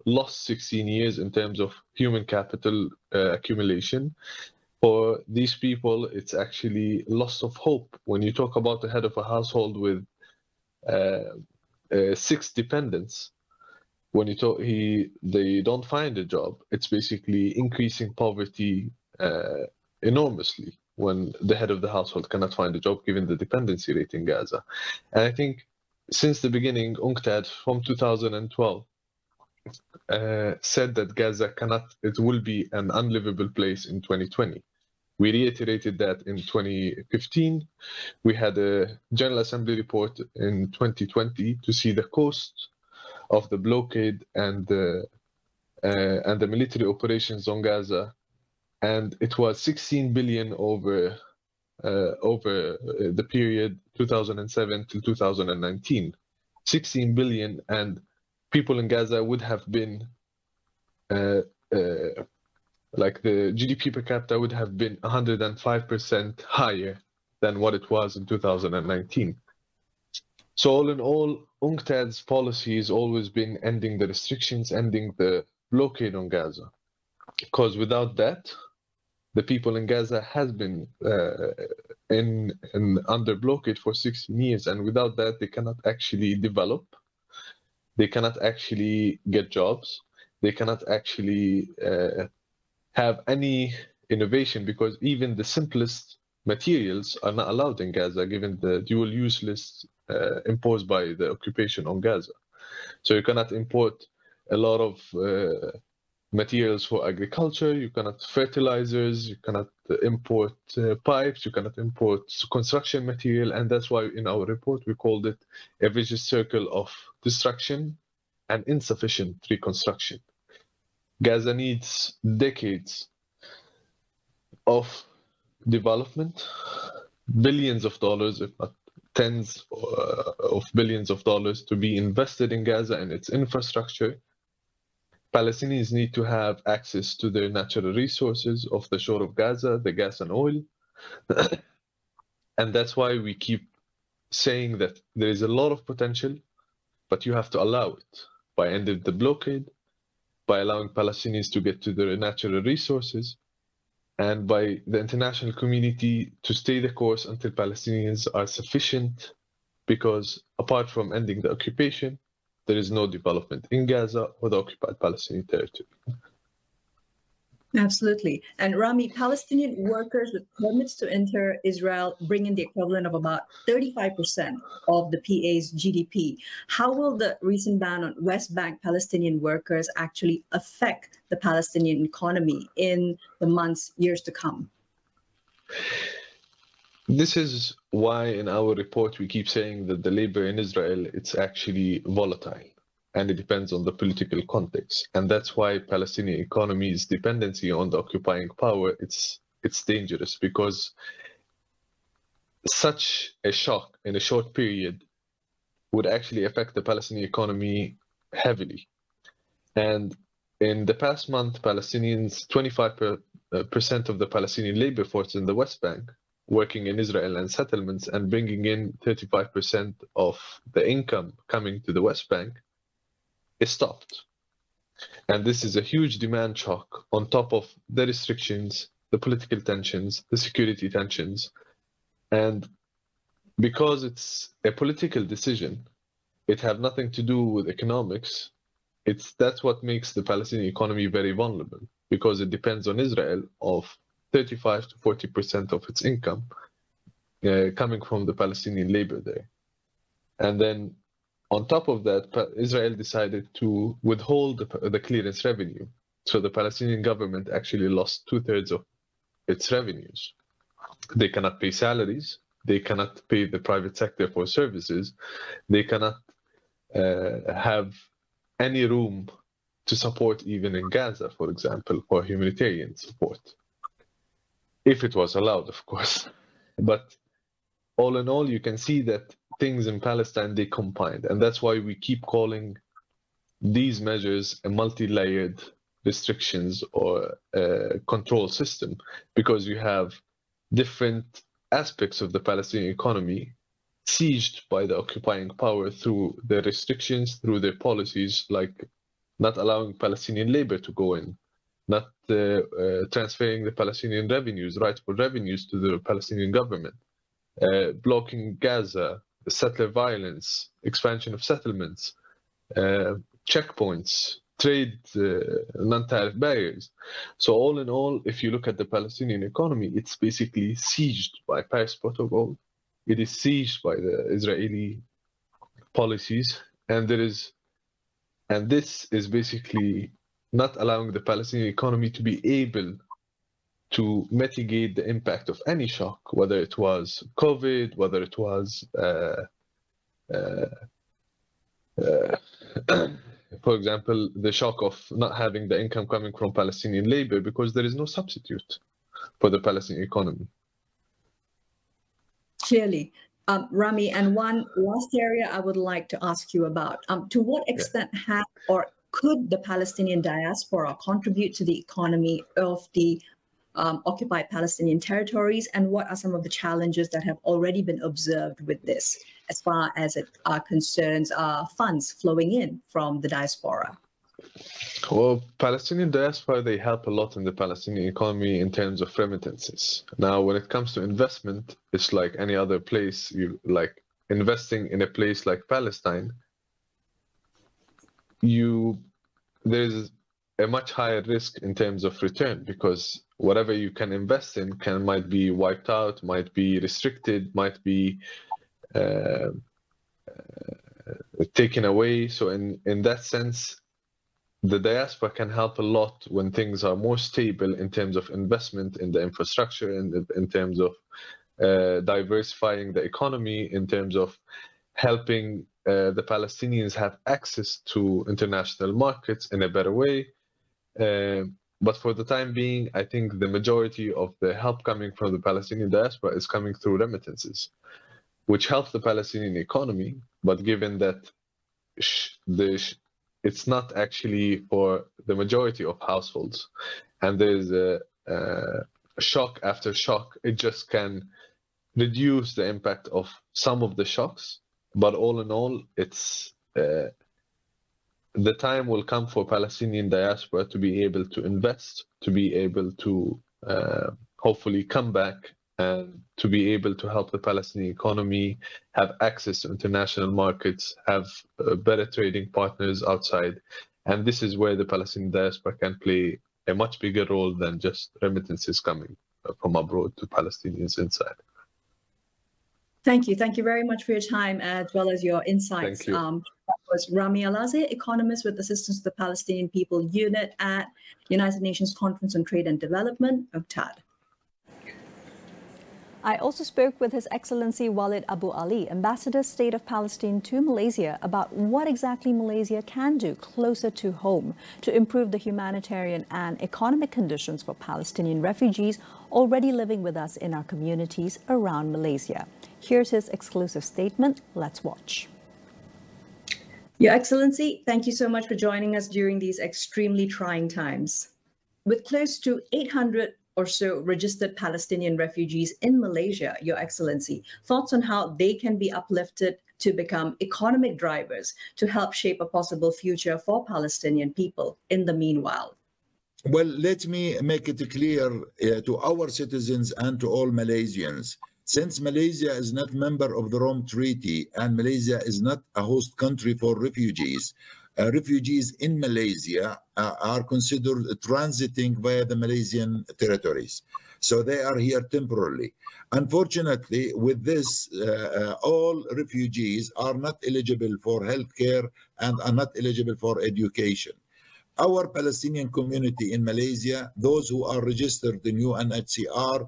Speaker 2: lost 16 years in terms of human capital accumulation. For these people, it's actually loss of hope. When you talk about the head of a household with 6 dependents, when you talk, they don't find a job, it's basically increasing poverty enormously when the head of the household cannot find a job, given the dependency rate in Gaza. And I think since the beginning, UNCTAD from 2012 said that Gaza it will be an unlivable place in 2020. We reiterated that in 2015. We had a General Assembly report in 2020 to see the cost of the blockade and the military operations on Gaza, and it was 16 billion over the period 2007 to 2019. 16 billion, and people in Gaza would have been like the GDP per capita would have been 105% higher than what it was in 2019. So all in all, UNCTAD's policy has always been ending the restrictions, ending the blockade on Gaza. Because without that, the people in Gaza has been under blockade for 16 years. And without that, they cannot actually develop. They cannot actually get jobs. They cannot actually have any innovation, because even the simplest materials are not allowed in Gaza, given the dual use list imposed by the occupation on Gaza. So you cannot import a lot of materials for agriculture, you cannot fertilizers, you cannot import pipes, you cannot import construction material, and that's why in our report we called it a vicious circle of destruction and insufficient reconstruction. Gaza needs decades of development, billions of dollars, if not tens of billions of dollars, to be invested in Gaza and its infrastructure. Palestinians need to have access to their natural resources off the shore of Gaza, the gas and oil. And that's why we keep saying that there is a lot of potential, but you have to allow it by ending the blockade, by allowing Palestinians to get to their natural resources, and by the international community to stay the course until Palestinians are sufficient, because apart from ending the occupation, there is no development in Gaza or the occupied Palestinian territory.
Speaker 22: Absolutely. And Rami, Palestinian workers with permits to enter Israel bring in the equivalent of about 35% of the PA's GDP. How will the recent ban on West Bank Palestinian workers actually affect the Palestinian economy in the months, years to come?
Speaker 2: This is why in our report we keep saying that the labor in Israel, it's actually volatile. And it depends on the political context. And that's why Palestinian economy's dependency on the occupying power, it's dangerous, because such a shock in a short period would actually affect the Palestinian economy heavily. And in the past month, Palestinians, 25% of the Palestinian labor force in the West Bank, working in Israel and settlements and bringing in 35% of the income coming to the West Bank, is stopped. And this is a huge demand shock on top of the restrictions, the political tensions, the security tensions. And because it's a political decision, it has nothing to do with economics. That's what makes the Palestinian economy very vulnerable, because it depends on Israel of 35 to 40% of its income coming from the Palestinian labor there. And then on top of that, Israel decided to withhold the clearance revenue. So the Palestinian government actually lost 2/3 of its revenues. They cannot pay salaries. They cannot pay the private sector for services. They cannot have any room to support even in Gaza, for example, for humanitarian support. If it was allowed, of course. But all in all, you can see that things in Palestine, they combined. And that's why we keep calling these measures a multi-layered restrictions or control system, because you have different aspects of the Palestinian economy sieged by the occupying power through their restrictions, through their policies, like not allowing Palestinian labor to go in, not transferring the Palestinian revenues, rightful revenues, to the Palestinian government, blocking Gaza, settler violence, expansion of settlements, checkpoints, trade, non-tariff barriers. So all in all, if you look at the Palestinian economy, it's basically sieged by Paris Protocol. It is sieged by the Israeli policies, and this is basically not allowing the Palestinian economy to be able to mitigate the impact of any shock, whether it was COVID, whether it was, for example, the shock of not having the income coming from Palestinian labor, because there is no substitute for the Palestinian economy.
Speaker 22: Clearly. Rami, and one last area I would like to ask you about. To what extent have or could the Palestinian diaspora contribute to the economy of the occupied Palestinian territories, and what are some of the challenges that have already been observed with this, as far as it concerns funds flowing in from the diaspora?
Speaker 2: Well, Palestinian diaspora, they help a lot in the Palestinian economy in terms of remittances. Now, when it comes to investment, it's like any other place. You like investing in a place like Palestine, there's a much higher risk in terms of return, because whatever you can invest in might be wiped out, might be restricted, might be taken away. So in that sense, the diaspora can help a lot when things are more stable in terms of investment in the infrastructure, and in terms of diversifying the economy, in terms of helping the Palestinians have access to international markets in a better way. But for the time being, I think the majority of the help coming from the Palestinian diaspora is coming through remittances, which help the Palestinian economy. But given that it's not actually for the majority of households, and there's a shock after shock, it just can reduce the impact of some of the shocks. But all in all, it's the time will come for Palestinian diaspora to be able to invest, to be able to hopefully come back, and to be able to help the Palestinian economy have access to international markets, have better trading partners outside. And this is where the Palestinian diaspora can play a much bigger role than just remittances coming from abroad to Palestinians inside.
Speaker 22: Thank you. Thank you very much for your time as well as your insights.
Speaker 2: Thank you.
Speaker 22: That was Rami Alaze, economist with Assistance to the Palestinian People Unit at United Nations Conference on Trade and Development, UNCTAD. I also spoke with His Excellency Walid Abu Ali, Ambassador State of Palestine to Malaysia, about what exactly Malaysia can do closer to home to improve the humanitarian and economic conditions for Palestinian refugees already living with us in our communities around Malaysia. Here's his exclusive statement. Let's watch. Your Excellency, thank you so much for joining us during these extremely trying times. With close to 800 or so registered Palestinian refugees in Malaysia, Your Excellency, thoughts on how they can be uplifted to become economic drivers to help shape a possible future for Palestinian people in the meanwhile?
Speaker 3: Well, let me make it clear to our citizens and to all Malaysians. Since Malaysia is not member of the Rome Treaty and Malaysia is not a host country for refugees, refugees in Malaysia are considered transiting via the Malaysian territories. So they are here temporarily. Unfortunately, with this, all refugees are not eligible for healthcare and are not eligible for education. Our Palestinian community in Malaysia, those who are registered in UNHCR,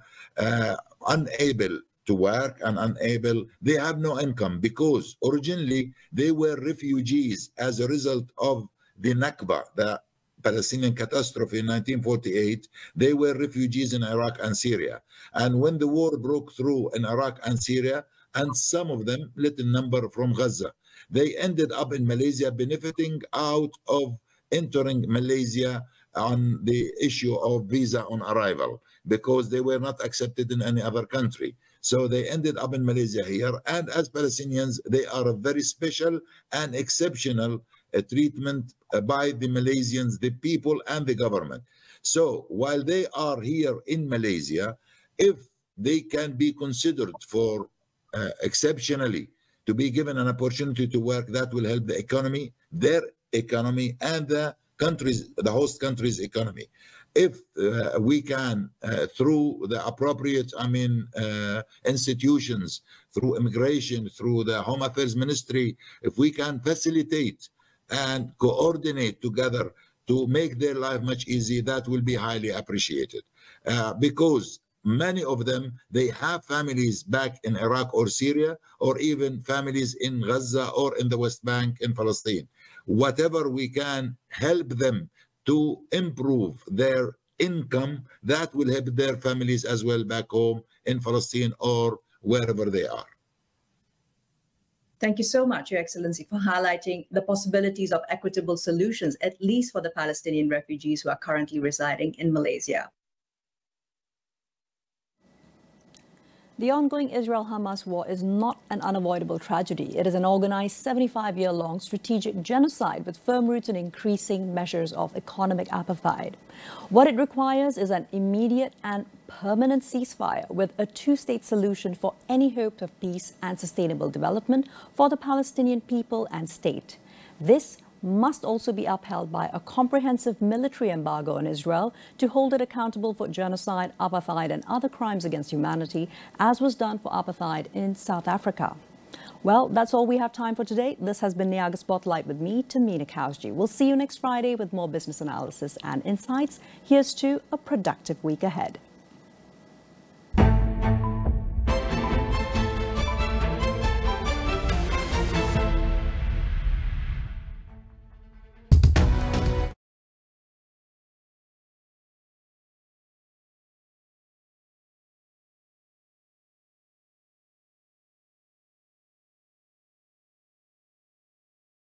Speaker 3: unable to work and unable, they have no income because originally they were refugees as a result of the Nakba, the Palestinian catastrophe in 1948. They were refugees in Iraq and Syria. And when the war broke through in Iraq and Syria, and some of them, little number from Gaza, they ended up in Malaysia benefiting out of entering Malaysia on the issue of visa on arrival because they were not accepted in any other country. So they ended up in Malaysia here. And as Palestinians, they are a very special and exceptional treatment by the Malaysians, the people and the government. So while they are here in Malaysia, if they can be considered for exceptionally to be given an opportunity to work, that will help the economy, their economy, and the countries, the host country's economy. If we can, through the appropriate, institutions, through immigration, through the Home Affairs Ministry, if we can facilitate and coordinate together to make their life much easier, that will be highly appreciated. Because many of them, they have families back in Iraq or Syria, or even families in Gaza or in the West Bank in Palestine. Whatever we can help them to improve their income, that will help their families as well back home in Palestine or wherever they are.
Speaker 22: Thank you so much, Your Excellency, for highlighting the possibilities of equitable solutions, at least for the Palestinian refugees who are currently residing in Malaysia. The ongoing Israel-Hamas war is not an unavoidable tragedy. It is an organized 75-year-long strategic genocide with firm roots in increasing measures of economic apartheid. What it requires is an immediate and permanent ceasefire with a two-state solution for any hope of peace and sustainable development for the Palestinian people and state. This must also be upheld by a comprehensive military embargo on Israel to hold it accountable for genocide, apartheid and other crimes against humanity, as was done for apartheid in South Africa. Well, that's all we have time for today. This has been Niaga Spotlight with me, Tehmina Kaoosji. We'll see you next Friday with more business analysis and insights. Here's to a productive week ahead.